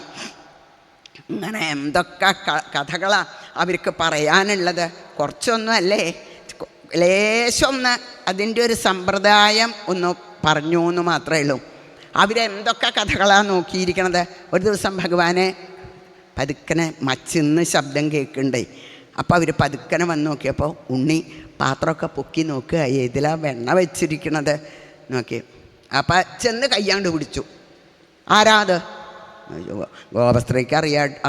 ഇങ്ങനെ എന്തൊക്കെ കഥകളാണ് അവർക്ക് പറയാനുള്ളത്. കുറച്ചൊന്നും അല്ലേ, ലേശമൊന്ന് അതിൻ്റെ ഒരു സമ്പ്രദായം ഒന്ന് പറഞ്ഞു എന്ന് മാത്രമേ ഉള്ളൂ. അവരെന്തൊക്കെ കഥകളാണ് നോക്കിയിരിക്കണത്. ഒരു ദിവസം ഭഗവാനെ പതുക്കനെ മച്ചിന്ന് ശബ്ദം കേൾക്കണ്ടേ. അപ്പോൾ അവർ പതുക്കനെ വന്ന് നോക്കിയപ്പോൾ ഉണ്ണി പാത്രമൊക്കെ പൊക്കി നോക്കുക, ഏതിലാണ് വെണ്ണ വെച്ചിരിക്കണത് നോക്കി. അപ്പം ചെന്ന് കയ്യാണ്ട് പിടിച്ചു. ആരാത്? ഗോപസ്ത്രീക്ക്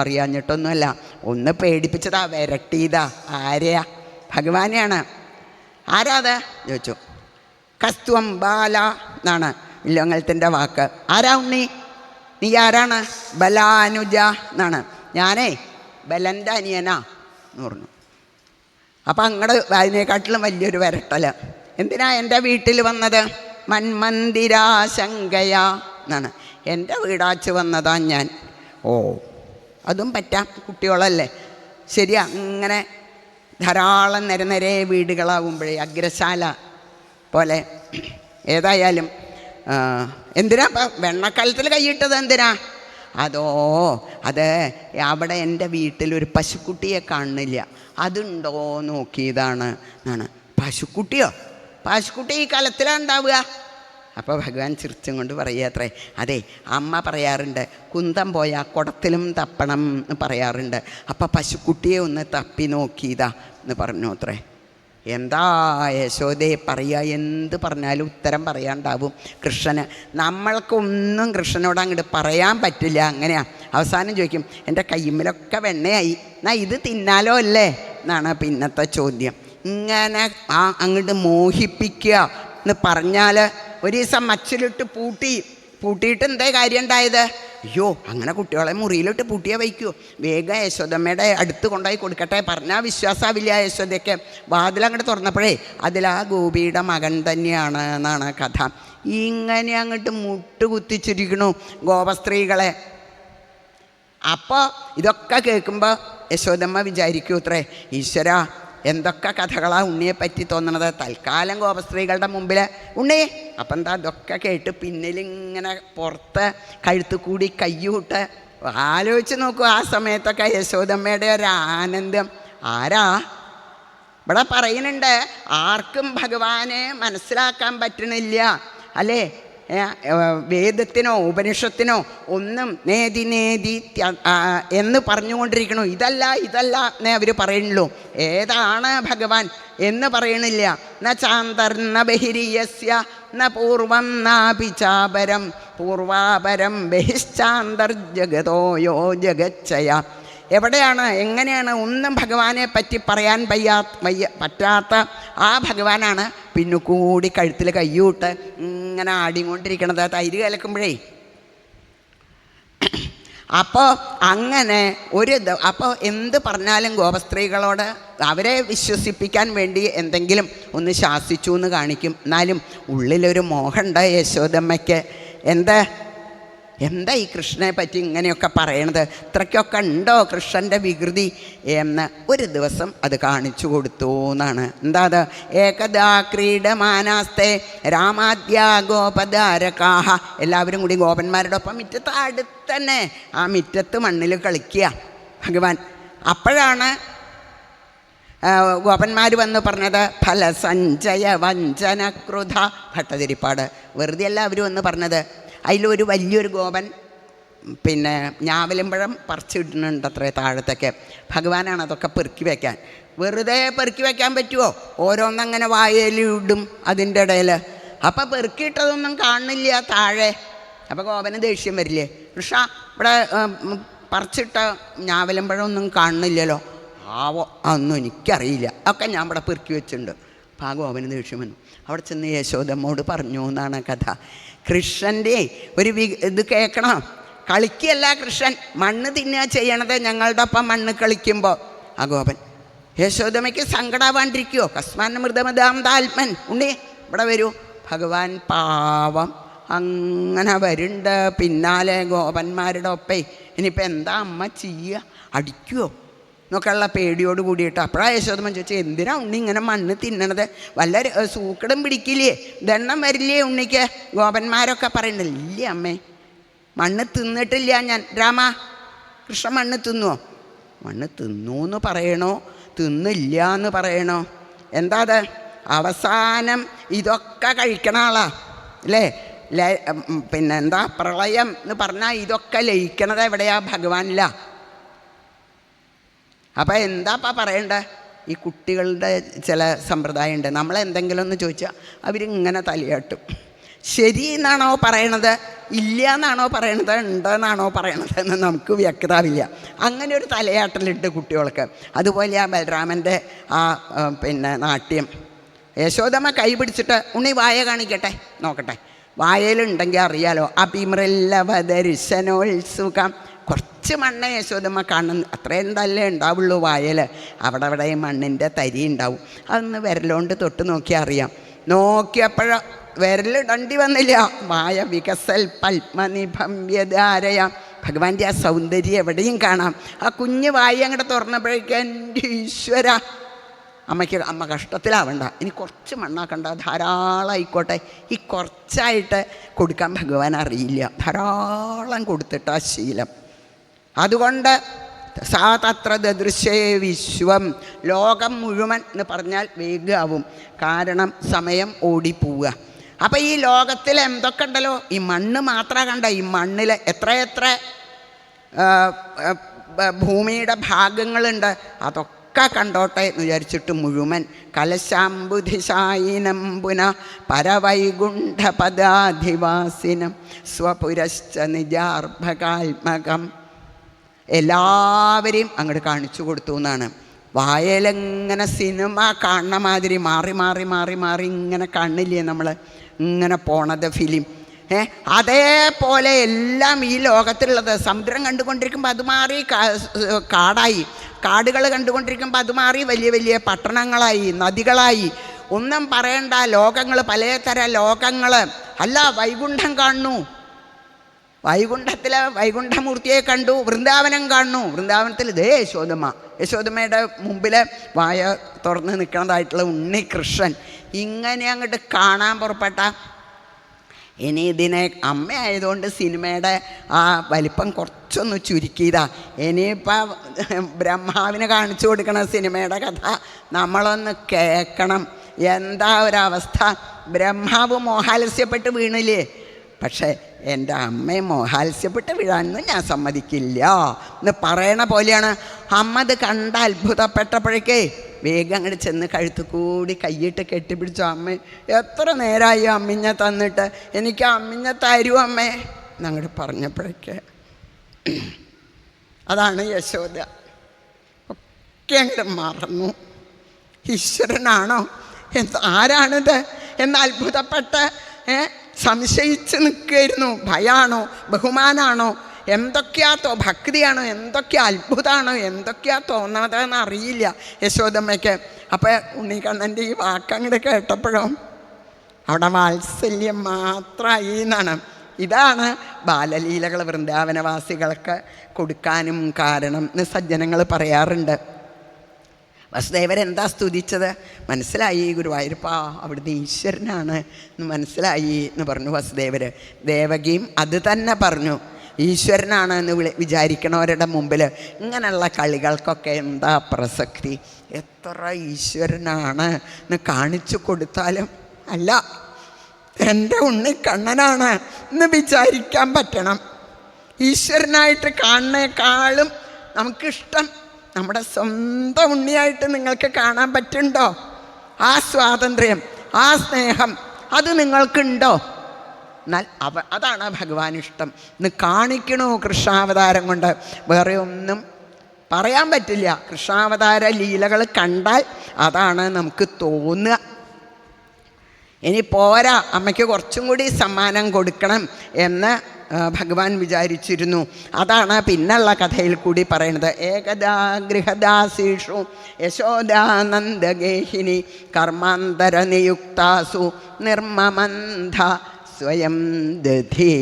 അറിയാഞ്ഞിട്ടൊന്നുമല്ല, ഒന്ന് പേടിപ്പിച്ചതാ, വിരട്ടിയതാ. ആരെയാ? ഭഗവാനെയാണ്. ആരാത് ചോദിച്ചു. കസ്ത്വം ബാല എന്നാണ് ഇല്ലങ്ങലത്തിൻ്റെ വാക്ക്. ആരാ ഉണ്ണി? നീ ആരാണ്? ബലാനുജ എന്നാണ്. ഞാനേ ബലൻ്റെ അനിയനാ എന്ന് പറഞ്ഞു. അപ്പം അങ്ങടെ അതിനെക്കാട്ടിലും വലിയൊരു വിരട്ടല. എന്തിനാ എൻ്റെ വീട്ടിൽ വന്നത്? മന്മന്ദിരാശങ്കയാ എന്നാണ്. എൻ്റെ വീടാച്ച് വന്നതാ ഞാൻ. ഓ, അതും പറ്റാം, കുട്ടികളല്ലേ. ശരിയാ. അങ്ങനെ ധാരാളം നിരനിരേ വീടുകളാവുമ്പോഴേ അഗ്രശാല പോലെ. ഏതായാലും എന്തിനാ വെണ്ണക്കാലത്തിൽ കൈയിട്ടത്? എന്തിനാ? അതോ അത് അവിടെ എൻ്റെ വീട്ടിലൊരു പശുക്കുട്ടിയെ കാണുന്നില്ല, അതുണ്ടോ നോക്കിയതാണ് എന്നാണ്. പശുക്കുട്ടിയോ? പശുക്കുട്ടി ഈ കാലത്തിലാണ് ഉണ്ടാവുക. അപ്പോൾ ഭഗവാൻ ചിരിച്ചും കൊണ്ട് പറയുക അത്രേ, അതെ അമ്മ പറയാറുണ്ട്, കുന്തം പോയാൽ കുടത്തിലും തപ്പണം എന്ന് പറയാറുണ്ട്. അപ്പോൾ പശുക്കുട്ടിയെ ഒന്ന് തപ്പി നോക്കിയതാ എന്ന് പറഞ്ഞു അത്രേ. എന്താ യശോദയെ പറയുക? എന്ത് പറഞ്ഞാലും ഉത്തരം പറയാണ്ടാവും കൃഷ്ണന്. നമ്മൾക്കൊന്നും കൃഷ്ണനോട് അങ്ങോട്ട് പറയാൻ പറ്റില്ല. അങ്ങനെയാ. അവസാനം ചോദിക്കും, എൻ്റെ കയ്യുമ്മിലൊക്കെ വെണ്ണയായി, എന്നാ ഇത് തിന്നാലോ അല്ലേ എന്നാണ് പിന്നത്തെ ചോദ്യം. ഇങ്ങനെ അങ്ങോട്ട് മോഹിപ്പിക്കുക എന്ന് പറഞ്ഞാൽ ഒരു ദിവസം മച്ചിലിട്ട് പൂട്ടിയിട്ട് എന്തേ കാര്യം ഉണ്ടായത്? അയ്യോ, അങ്ങനെ കുട്ടികളെ മുറിയിലിട്ട് പൂട്ടിയാൽ വയ്ക്കുമോ? വേഗം യശോദമ്മയുടെ അടുത്ത് കൊണ്ടുപോയി കൊടുക്കട്ടെ. പറഞ്ഞാൽ വിശ്വാസമാവില്ല യശോദയ്ക്ക്. വാതിലങ്ങോട്ട് തുറന്നപ്പോഴേ അതിലാ ഗോപിയുടെ മകൻ തന്നെയാണ് എന്നാണ് കഥ. ഇങ്ങനെ അങ്ങോട്ട് മുട്ടുകുത്തിച്ചിരിക്കണു ഗോപസ്ത്രീകളെ. അപ്പോൾ ഇതൊക്കെ കേൾക്കുമ്പോൾ യശോദമ്മ വിചാരിക്കൂ അത്രേ, ഈശ്വര എന്തൊക്കെ കഥകളാണ് ഉണ്ണിയെപ്പറ്റി തോന്നണത്. തൽക്കാലം ഗോപസ്ത്രീകളുടെ മുമ്പിൽ ഉണ്ണി. അപ്പം എന്താ ഇതൊക്കെ കേട്ട് പിന്നിലിങ്ങനെ പുറത്ത് കഴുത്തു കൂടി കയ്യൂട്ട്. ആലോചിച്ച് നോക്കൂ, ആ സമയത്തൊക്കെ യശോദമ്മയുടെ ഒരു ആനന്ദം. ആരാ ഇവിടെ പറയുന്നുണ്ട്? ആർക്കും ഭഗവാനെ മനസ്സിലാക്കാൻ പറ്റണില്ല അല്ലേ? വേദത്തിനോ ഉപനിഷത്തിനോ ഒന്നും നേതി എന്ന് പറഞ്ഞുകൊണ്ടിരിക്കണു. ഇതല്ല എന്നേ അവർ പറയുന്നുള്ളൂ. ഏതാണ് ഭഗവാൻ എന്ന് പറയണില്ല. ന ചാന്തർന്ന ബഹിരീയസ്യ ന പൂർവം നാപിചാപരം പൂർവാപരം ബഹിശ്ചാന്തർജഗതോയോ ജഗച്ചയ. എവിടെയാണ്, എങ്ങനെയാണ് ഒന്നും ഭഗവാനെ പറ്റി പറയാൻ പറ്റാത്ത ആ ഭഗവാനാണ് പിന്നുകൂടി കഴുത്തിൽ കയ്യൂട്ട് ഇങ്ങനെ ആടിക്കൊണ്ടിരിക്കണത് തൈര് കലക്കുമ്പോഴേ. അപ്പോൾ അങ്ങനെ അപ്പോൾ എന്ത് പറഞ്ഞാലും ഗോപസ്ത്രീകളോട് അവരെ വിശ്വസിപ്പിക്കാൻ വേണ്ടി എന്തെങ്കിലും ഒന്ന് ശാസിച്ചു എന്ന് കാണിക്കും. എന്നാലും ഉള്ളിലൊരു മോഹമുണ്ട് യശോദമ്മയ്ക്ക്. എന്താ ഈ കൃഷ്ണനെ പറ്റി ഇങ്ങനെയൊക്കെ പറയണത്? ഇത്രയ്ക്കൊക്കെ ഉണ്ടോ കൃഷ്ണൻ്റെ വികൃതി എന്ന് ഒരു ദിവസം അത് കാണിച്ചു കൊടുത്തു എന്നാണ്. എന്താ അത്? ഏകദാ ക്രീഡമാനാസ്തേ രാമാദ്യ ഗോപധാരകാഹ. എല്ലാവരും കൂടി ഗോപന്മാരുടെ ഒപ്പം മിറ്റത്ത് അടുത്തന്നെ ആ മിറ്റത്ത് മണ്ണിൽ കളിക്കുക ഭഗവാൻ. അപ്പോഴാണ് ഗോപന്മാർ വന്ന് പറഞ്ഞത് ഫലസഞ്ചയ വഞ്ചനക്രുധ. ഭട്ടതിരിപ്പാട് വെറുതെ എല്ലാവരും വന്ന് പറഞ്ഞത്. അതിലൊരു വലിയൊരു ഗോപൻ ഞാവലുമ്പഴം പറിച്ചിടുന്നുണ്ട് അത്രേ താഴത്തേക്ക്. ഭഗവാനാണ് അതൊക്കെ പെറുക്കി വയ്ക്കാൻ. വെറുതെ പെറുക്കി വയ്ക്കാൻ പറ്റുമോ? ഓരോന്നങ്ങനെ വായലിടും അതിൻ്റെ ഇടയിൽ. അപ്പം പെറുക്കിയിട്ടതൊന്നും കാണുന്നില്ല താഴെ. അപ്പോൾ ഗോപന് ദേഷ്യം വരില്ലേ? കൃഷ്ണ ഇവിടെ പറിച്ചിട്ട ഞാവലുമ്പഴമൊന്നും കാണുന്നില്ലല്ലോ. ആവോ, അതൊന്നും എനിക്കറിയില്ല, ഒക്കെ ഞാൻ ഇവിടെ പെറുക്കി വെച്ചിട്ടുണ്ട്. അപ്പോൾ ആ ഗോപന് ദേഷ്യം വന്നു. അവിടെ ചെന്ന് യശോദമ്മോട് പറഞ്ഞു എന്നാണ് കഥ. കൃഷ്ണൻ്റെ ഒരു ഇത് കേൾക്കണം. കളിക്കുകയല്ല കൃഷ്ണൻ, മണ്ണ് തിന്നുക ചെയ്യണത്. ഞങ്ങളുടെ ഒപ്പം മണ്ണ് കളിക്കുമ്പോൾ ആ ഗോപൻ. യശോദമ്മയ്ക്ക് സങ്കടാവാണ്ടിരിക്കുമോ? കസ്മാൻ മൃതമതാം താൽമൻ, ഉണ്ണി ഇവിടെ വരൂ. ഭഗവാൻ പാവം അങ്ങനെ വരുന്നുണ്ട് പിന്നാലെ ഗോപന്മാരുടെ ഒപ്പേ. ഇനിയിപ്പോൾ എന്താ അമ്മ ചെയ്യുക? അടിക്കുമോ എന്നൊക്കെയുള്ള പേടിയോട് കൂടിയിട്ട്. അപ്പോഴാണ് യശോദമ്മ ചോദിച്ചാൽ, എന്തിനാ ഉണ്ണി ഇങ്ങനെ മണ്ണ് തിന്നണത്? വല്ല സൂക്കടും പിടിക്കില്ലേ? ദണ്ണം വരില്ലേ ഉണ്ണിക്ക്? ഗോപന്മാരൊക്കെ പറയണ്ടല്ലോ. ഇല്ലേ അമ്മേ, മണ്ണ് തിന്നിട്ടില്ല ഞാൻ. രാമ, കൃഷ്ണൻ മണ്ണ് തിന്നുവോ? മണ്ണ് തിന്നു എന്ന് പറയണോ തിന്നില്ല എന്ന് പറയണോ? എന്താ അത്? അവസാനം ഇതൊക്കെ കഴിക്കണ ആളാ അല്ലേ? പിന്നെ എന്താ പ്രളയം എന്ന് പറഞ്ഞാൽ ഇതൊക്കെ ലയിക്കണത് എവിടെയാ? ഭഗവാനില്ല. അപ്പം എന്താപ്പാ പറയണ്ടേ? ഈ കുട്ടികളുടെ ചില സമ്പ്രദായം ഉണ്ട്. നമ്മളെന്തെങ്കിലും ഒന്ന് ചോദിച്ചാൽ അവരിങ്ങനെ തലയാട്ടും. ശരി എന്നാണോ പറയണത്, ഇല്ല എന്നാണോ പറയണത്, ഉണ്ടെന്നാണോ പറയണത് എന്ന് നമുക്ക് വ്യക്തമാവില്ല. അങ്ങനെ ഒരു തലയാട്ടലുണ്ട് കുട്ടികൾക്ക്. അതുപോലെ ആ ബലരാമൻ്റെ ആ പിന്നെ നാട്യം. യശോദമ്മ കൈ പിടിച്ചിട്ട്, ഉണ്ണി വായ കാണിക്കട്ടെ നോക്കട്ടെ. വായയിലുണ്ടെങ്കിൽ അറിയാലോ. അഭിമ്രല്ലവദർശനോത്സുകം. കുറച്ച് മണ്ണ് യശോദമ്മ കാണുന്നു, അത്രയും തല്ലേ ഉണ്ടാവുള്ളൂ വായൽ. അവിടെ അവിടെ മണ്ണിൻ്റെ തരി ഉണ്ടാവും. അതൊന്ന് വിരലുകൊണ്ട് തൊട്ട് നോക്കിയാൽ അറിയാം. നോക്കിയപ്പോഴ വിരലിടണ്ടി വന്നില്ല. വായ വികസൽ പത്മനിഭംബ്യധാരയാം. ഭഗവാന്റെ ആ സൗന്ദര്യം എവിടെയും കാണാം. ആ കുഞ്ഞ് വായ അങ്ങോട്ട് തുറന്നപ്പോഴേക്കും എൻ്റെ ഈശ്വര, അമ്മ കഷ്ടത്തിലാവണ്ട, ഇനി കുറച്ച് മണ്ണാക്കണ്ട, ധാരാളമായിക്കോട്ടെ. ഈ കുറച്ചായിട്ട് കൊടുക്കാൻ ഭഗവാൻ അറിയില്ല, ധാരാളം കൊടുത്തിട്ട് ആ ശീലം. അതുകൊണ്ട് സാ തത്ര ദദൃശേ വിശ്വം, ലോകം മുഴുവൻ എന്ന് പറഞ്ഞാൽ വേഗാവും. കാരണം സമയം ഓടിപ്പോവുക. അപ്പം ഈ ലോകത്തിൽ എന്തൊക്കെ ഉണ്ടല്ലോ, ഈ മണ്ണ് മാത്രം കണ്ട. ഈ മണ്ണിൽ എത്രയെത്ര ഭൂമിയുടെ ഭാഗങ്ങളുണ്ട്, അതൊക്കെ കണ്ടോട്ടെ എന്ന് വിചാരിച്ചിട്ട് മുഴുവൻ കലശാംബുധിശായിനം പുന പരവൈകുണ്ഠപദാധിവാസിനം സ്വപുരശ്ച നിജാർഭകാത്മകം. എല്ലാവരെയും അങ്ങോട്ട് കാണിച്ചു കൊടുത്തു എന്നാണ്. വായയിലെങ്ങനെ സിനിമ കാണുന്ന മാതിരി മാറി മാറി മാറി മാറി ഇങ്ങനെ കാണില്ലേ നമ്മൾ, ഇങ്ങനെ പോണത് ഫിലിം. അതേപോലെ എല്ലാം ഈ ലോകത്തിലുള്ളത്. സമുദ്രം കണ്ടുകൊണ്ടിരിക്കുമ്പോൾ അത് മാറി കാടായി, കാടുകൾ കണ്ടുകൊണ്ടിരിക്കുമ്പോൾ അത് മാറി വലിയ വലിയ പട്ടണങ്ങളായി, നദികളായി. ഒന്നും പറയണ്ട, ലോകങ്ങൾ പലതരം ലോകങ്ങൾ. അല്ല, വൈകുണ്ഠം കാണുന്നു, വൈകുണ്ഠത്തിൽ വൈകുണ്ഠമൂർത്തിയെ കണ്ടു. വൃന്ദാവനം കാണുന്നു, വൃന്ദാവനത്തിൽ ഇതേ യശോദമ്മയുടെ മുമ്പിൽ വായ തുറന്ന് നിൽക്കുന്നതായിട്ടുള്ള ഉണ്ണികൃഷ്ണൻ. ഇങ്ങനെ അങ്ങോട്ട് കാണാൻ പുറപ്പെട്ട. ഇനി ഇതിനെ അമ്മയായതുകൊണ്ട് സിനിമയുടെ ആ വലിപ്പം കുറച്ചൊന്ന് ചുരുക്കിയതാ. ഇനിയിപ്പോൾ ബ്രഹ്മാവിനെ കാണിച്ചു കൊടുക്കണ സിനിമയുടെ കഥ നമ്മളൊന്ന് കേൾക്കണം. എന്താ ഒരവസ്ഥ! ബ്രഹ്മാവ് മോഹാലസ്യപ്പെട്ട് വീണില്ലേ? പക്ഷേ എൻ്റെ അമ്മയെ മോഹാത്സ്യപ്പെട്ട് വീഴാനൊന്നും ഞാൻ സമ്മതിക്കില്ല എന്ന് പറയണ പോലെയാണ്. അമ്മ അത് കണ്ട് അത്ഭുതപ്പെട്ടപ്പോഴേക്കേ വേഗം അങ്ങോട്ട് ചെന്ന് കഴുത്ത് കൂടി കൈയിട്ട് കെട്ടിപ്പിടിച്ചു. അമ്മ, എത്ര നേരമായി അമ്മിഞ്ഞ തന്നിട്ട്, എനിക്ക് അമ്മിഞ്ഞ തരൂ അമ്മേ എന്നങ്ങോട്ട് പറഞ്ഞപ്പോഴേക്ക് അതാണ് യശോദ. ഒക്കെ അങ്ങോട്ട് മറന്നു. ഈശ്വരനാണോ, ആരാണിത് എന്ന് അത്ഭുതപ്പെട്ട് സംശയിച്ച് നിൽക്കുകയായിരുന്നു. ഭയാണോ, ബഹുമാനാണോ, എന്തൊക്കെയാ ഭക്തിയാണോ, എന്തൊക്കെയാ അത്ഭുതമാണോ, എന്തൊക്കെയാ തോന്നണതെന്ന് അറിയില്ല യശോദമ്മയ്ക്ക്. അപ്പോൾ ഉണ്ണിക്കണ്ണൻ്റെ ഈ വാക്കങ്ങോട്ട് കേട്ടപ്പോഴോ അവിടെ വാത്സല്യം മാത്രമായി എന്നാണ്. ഇതാണ് ബാലലീലകൾ വൃന്ദാവനവാസികൾക്ക് കൊടുക്കാനും കാരണം എന്ന് സജ്ജനങ്ങൾ പറയാറുണ്ട്. വസുദേവരെന്താ സ്തുതിച്ചത്? മനസ്സിലായി ഗുരുവായൂരപ്പ അവിടുന്ന് ഈശ്വരനാണ് എന്ന് മനസ്സിലായി എന്ന് പറഞ്ഞു വസുദേവർ. ദേവകിയും അത് തന്നെ പറഞ്ഞു, ഈശ്വരനാണ് എന്ന് വിചാരിക്കണവരുടെ മുമ്പിൽ ഇങ്ങനെയുള്ള കളികൾക്കൊക്കെ എന്താ പ്രസക്തി? എത്ര ഈശ്വരനാണ് എന്ന് കാണിച്ചു കൊടുത്താലും അല്ല, എൻ്റെ ഉണ്ണിക്കണ്ണനാണ് എന്ന് വിചാരിക്കാൻ പറ്റണം. ഈശ്വരനായിട്ട് കാണുന്നേക്കാളും നമുക്കിഷ്ടം നമ്മുടെ സ്വന്തം ഉണ്ണിയായിട്ട് നിങ്ങൾക്ക് കാണാൻ പറ്റുന്നുണ്ടോ? ആ സ്വാതന്ത്ര്യം, ആ സ്നേഹം അത് നിങ്ങൾക്കുണ്ടോ? എന്നാൽ അതാണ് ഭഗവാൻ ഇഷ്ടം എന്ന് കാണിക്കണു കൃഷ്ണാവതാരം കൊണ്ട്. വേറെ ഒന്നും പറയാൻ പറ്റില്ല. കൃഷ്ണാവതാര ലീലകൾ കണ്ടാൽ അതാണ് നമുക്ക് തോന്നുക. ഇനി പോരാ, അമ്മയ്ക്ക് കുറച്ചും കൂടി സമ്മാനം കൊടുക്കണം എന്ന് ഭഗവാൻ വിചാരിച്ചിരുന്നു. അതാണ് പിന്നുള്ള കഥയിൽ കൂടി പറയുന്നത്. ഏകദാ ഗൃഹദാസീഷു യശോദാനന്ദഗേഹിനി കർമാന്തര നിയുക്താസു നിർമ്മമന്ധ സ്വയം ദധി.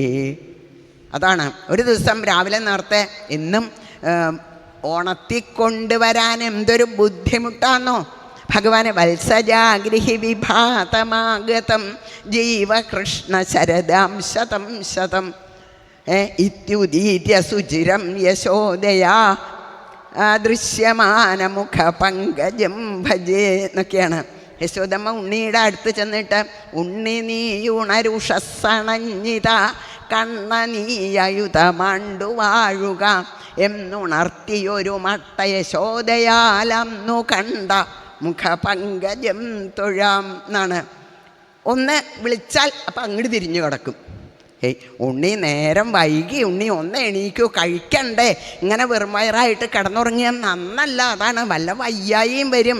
അതാണ് ഒരു ദിവസം രാവിലെ നേരത്തെ എന്നും ഓണത്തിക്കൊണ്ടുവരാൻ എന്തൊരു ബുദ്ധിമുട്ടാന്നോ ഭഗവാനെ. വത്സജാഗൃഹി വിഭാതമാഗതം ജീവകൃഷ്ണ ശരദാം ശതം ശതം ഇത്യുദീര്യ സുചിരം യശോദയാ ദൃശ്യമാനമുഖ പങ്കജം ഭജേ എന്നൊക്കെയാണ്. യശോദമ്മ ഉണ്ണിയുടെ അടുത്ത് ചെന്നിട്ട് ഉണ്ണി നീയുണരുഷസണഞ്ഞിത കണ്ണ നീയയുധമാണ്ടു വാഴുക എന്നുണർത്തിയൊരു മട്ട യശോദയാലന്നു കണ്ട മുഖപങ്കജം തൊഴാം എന്നാണ്. ഒന്ന് വിളിച്ചാൽ അപ്പം അങ്ങോട്ട് തിരിഞ്ഞു കിടക്കും. ഉണ്ണി നേരം വൈകി, ഉണ്ണി ഒന്ന് എണീക്കൂ, കഴിക്കണ്ടേ, ഇങ്ങനെ വെറുമയറായിട്ട് കിടന്നുറങ്ങിയാൽ നന്നല്ല. അതാണ് വല്ല വയ്യായും വരും.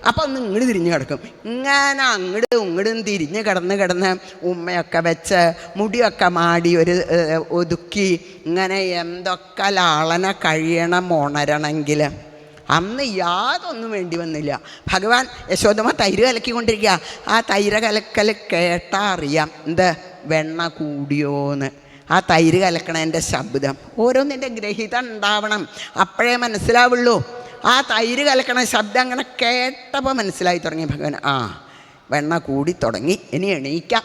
അപ്പം ഒന്ന് ഇങ്ങോട്ട് തിരിഞ്ഞു കിടക്കും. ഇങ്ങനെ അങ്ങോട്ട് ഇങ്ങോട്ടും തിരിഞ്ഞ് കിടന്ന് ഉമ്മയൊക്കെ വെച്ച് മുടിയൊക്കെ മാടി ഒരു ഒതുക്കി ഇങ്ങനെ എന്തൊക്കെ ലാളന കഴിയണം ഉണരണമെങ്കിൽ. അന്ന് യാതൊന്നും വേണ്ടി വന്നില്ല. ഭഗവാൻ യശോദമ്മ തൈര് കലക്കിക്കൊണ്ടിരിക്കുക. ആ തൈര് കലക്കൽ കേട്ടാൽ അറിയാം എന്ത് വെണ്ണ കൂടിയോന്ന്. ആ തൈര് കലക്കണതിൻ്റെ ശബ്ദം ഓരോന്നിൻ്റെ ഗ്രഹിതം ഉണ്ടാവണം, അപ്പോഴേ മനസ്സിലാവുള്ളൂ. ആ തൈര് കലക്കണ ശബ്ദം അങ്ങനെ കേട്ടപ്പോൾ മനസ്സിലായി തുടങ്ങി ഭഗവാൻ. ആ വെണ്ണ കൂടി തുടങ്ങി, ഇനി എണീക്കാം.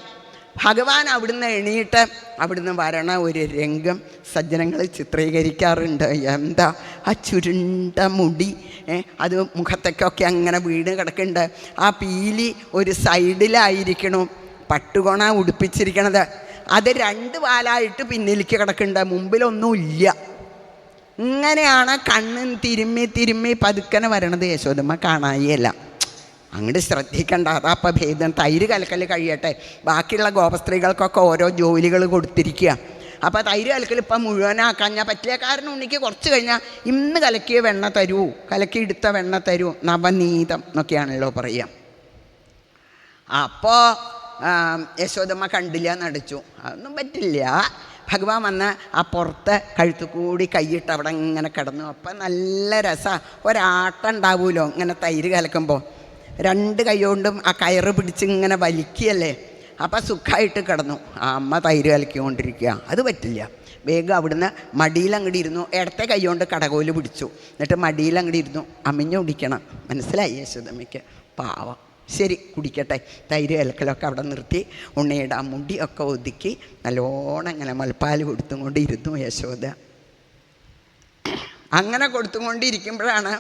ഭഗവാൻ അവിടുന്ന് എണീറ്റ് അവിടുന്ന് വരണ ഒരു രംഗം സജ്ജനങ്ങൾ ചിത്രീകരിക്കാറുണ്ട്. എന്താ ആ ചുരുണ്ട മുടി, അത് മുഖത്തേക്കൊക്കെ അങ്ങനെ വീണ് കിടക്കുന്നുണ്ട്. ആ പീലി ഒരു സൈഡിലായിരിക്കണു, പട്ടുകൊണ ഉടുപ്പിച്ചിരിക്കണത്. അത് രണ്ട് വാലായിട്ട് പിന്നിലേക്ക് കിടക്കുന്നുണ്ട്, മുമ്പിലൊന്നുമില്ല. ഇങ്ങനെയാണ് കണ്ണും തിരുമ്മി പതുക്കനെ വരണത്. യശോദമ്മ കാണായില്ല. അങ്ങോട്ട് ശ്രദ്ധിക്കണ്ട, അതപ്പം ഭേദം. തൈര് കലക്കൽ കഴിയട്ടെ, ബാക്കിയുള്ള ഗോപസ്ത്രീകൾക്കൊക്കെ ഓരോ ജോലികൾ കൊടുത്തിരിക്കുക. അപ്പോൾ തൈര് കലക്കൽ ഇപ്പം മുഴുവനാക്കാൻ പറ്റില്ല. കാരണം ഉണ്ണിക്ക് കുറച്ച് കഴിഞ്ഞാൽ ഇന്ന് കലക്കിയ വെണ്ണ തരൂ, കലക്കിയെടുത്ത വെണ്ണ തരൂ, നവനീതം എന്നൊക്കെയാണല്ലോ പറയുക. അപ്പോൾ യശോദമ്മ കണ്ടില്ല, നടിച്ചു. അതൊന്നും പറ്റില്ല. ഭഗവാൻ വന്ന് ആ പുറത്ത് കഴുത്തുകൂടി കൈയിട്ട് അവിടെ ഇങ്ങനെ കിടന്നു. അപ്പം നല്ല രസമാണ്, ഒരാട്ടം ഉണ്ടാവുമല്ലോ ഇങ്ങനെ തൈര് കലക്കുമ്പോൾ. രണ്ട് കൈ കൊണ്ടും ആ കയറ് പിടിച്ച് ഇങ്ങനെ വലിക്കുകയല്ലേ. അപ്പം സുഖമായിട്ട് കിടന്നു. ആ അമ്മ തൈര് കലക്കിക്കൊണ്ടിരിക്കുക. അത് പറ്റില്ല. വേഗം അവിടുന്ന് മടിയിലങ്ങോട്ട് ഇരുന്നു. ഇടത്തെ കൈ കൊണ്ട് കടകോല് പിടിച്ചു. എന്നിട്ട് മടിയിലങ്ങോട്ട് ഇരുന്നു. അമിഞ്ഞു കുടിക്കണം. മനസ്സിലായി യശോദമ്മയ്ക്ക്. പാവം. ശരി, കുടിക്കട്ടെ. തൈര് കലക്കലൊക്കെ അവിടെ നിർത്തി ഉണ്ണിയുടെ ആ മുടിയൊക്കെ ഒതുക്കി നല്ലോണം ഇങ്ങനെ മുലപ്പാൽ കൊടുത്തും കൊണ്ട് ഇരുന്നു യശോദ. അങ്ങനെ കൊടുത്തും കൊണ്ടിരിക്കുമ്പോഴാണ്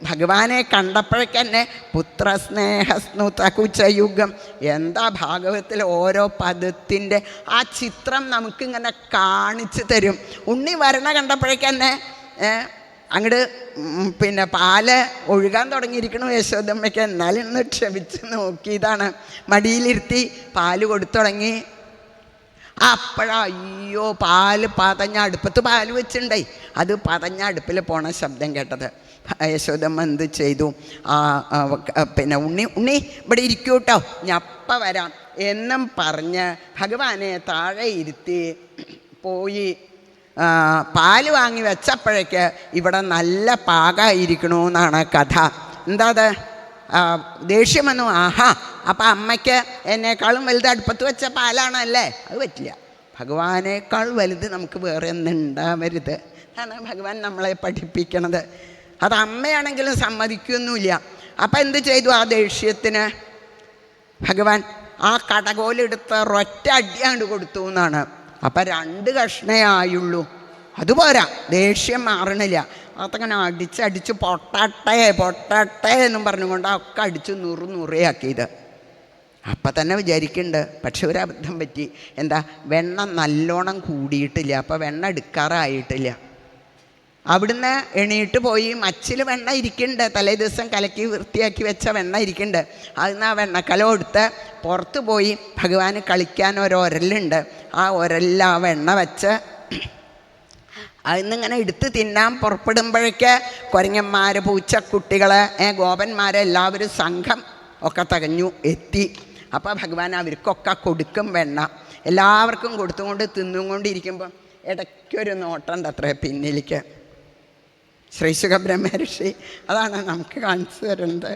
ഭഗവാനെ കണ്ടപ്പോഴേക്കന്നെ പുത്രസ്നേഹസ്നുതകുചയുഗം. എന്താ ഭാഗവത്തിൽ ഓരോ പദത്തിൻ്റെ ആ ചിത്രം നമുക്കിങ്ങനെ കാണിച്ചു തരും. ഉണ്ണി വരണ കണ്ടപ്പോഴേക്കന്നെ അങ്ങോട്ട് പാല് ഒഴുകാൻ തുടങ്ങിയിരിക്കണു യശോദമ്മയ്ക്ക്. എന്നാലും ഇന്ന് ക്ഷമിച്ച് നോക്കിയതാണ്. മടിയിലിരുത്തി പാല് കൊടുത്തു തുടങ്ങി. അയ്യോ പാല് പതഞ്ഞ അടുപ്പത്ത് പാല് വെച്ചിട്ടുണ്ടായി. അത് പതഞ്ഞ അടുപ്പിൽ പോണ ശബ്ദം കേട്ടത്. യശോദമ്മ എന്ത് ചെയ്തു? ഉണ്ണി ഇവിടെ ഇരിക്കൂ കേട്ടോ, ഞപ്പ വരാം എന്നും പറഞ്ഞ് ഭഗവാനെ താഴെ ഇരുത്തി പോയി പാല് വാങ്ങി വെച്ചപ്പോഴേക്ക് ഇവിടെ നല്ല പാകമായിരിക്കണമെന്നാണ് കഥ. എന്താ അത്? ദേഷ്യം വന്നു. ആഹാ, അപ്പം അമ്മയ്ക്ക് എന്നേക്കാളും വലുത് അടുപ്പത്ത് വെച്ച പാലാണല്ലേ? അത് പറ്റില്ല. ഭഗവാനേക്കാൾ വലുത് നമുക്ക് വേറെ ഒന്നും ഉണ്ടാവരുത്. അതാണ് ഭഗവാൻ നമ്മളെ പഠിപ്പിക്കണത്. അത് അമ്മയാണെങ്കിലും സമ്മതിക്കൊന്നുമില്ല. അപ്പം എന്ത് ചെയ്തു? ആ ദേഷ്യത്തിന് ഭഗവാൻ ആ കടകോലെടുത്ത് ഒരൊറ്റ അടിയാണ്ട് കൊടുത്തു എന്നാണ്. അപ്പം 2 കഷ്ണയായുള്ളൂ. അതുപോരാ, ദേഷ്യം മാറണില്ല. അതങ്ങനെ അടിച്ച് പൊട്ടട്ടെ എന്നും പറഞ്ഞുകൊണ്ട് ഒക്കെ അടിച്ച് നുറയാക്കിയത്. അപ്പം തന്നെ വിചാരിക്കുന്നുണ്ട്, പക്ഷെ ഒരബദ്ധം പറ്റി. എന്താ? വെണ്ണ നല്ലോണം കൂടിയിട്ടില്ല. അപ്പം വെണ്ണ എടുക്കാറായിട്ടില്ല. അവിടുന്ന് എണീട്ട് പോയി മച്ചിൽ വെണ്ണ ഇരിക്കുന്നുണ്ട്. തലേ ദിവസം കലക്കി വൃത്തിയാക്കി വെച്ച വെണ്ണ ഇരിക്കുന്നുണ്ട്. അതിന് ആ വെണ്ണക്കലം എടുത്ത് പുറത്ത് പോയി ഭഗവാന് കളിക്കാൻ ഒരലുണ്ട്. ആ ഒരലിൽ ആ വെണ്ണ വെച്ച് അതിന്നിങ്ങനെ എടുത്ത് തിന്നാൻ പുറപ്പെടുമ്പോഴേക്ക് കുരങ്ങന്മാർ, പൂച്ചക്കുട്ടികൾ, ഗോപന്മാരെല്ലാവരും സംഘം ഒക്കെ തികഞ്ഞു എത്തി. അപ്പോൾ ഭഗവാൻ അവർക്കൊക്കെ കൊടുക്കും വെണ്ണ. എല്ലാവർക്കും കൊടുത്തുകൊണ്ട് തിന്നുകൊണ്ടിരിക്കുമ്പം ഇടയ്ക്കൊരു നോട്ടമുണ്ട് അത്രേ പിന്നിലേക്ക്. ശ്രീശുഖ ബ്രഹ്മർഷി അതാണ് നമുക്ക് കാണിച്ചു തരുന്നത്.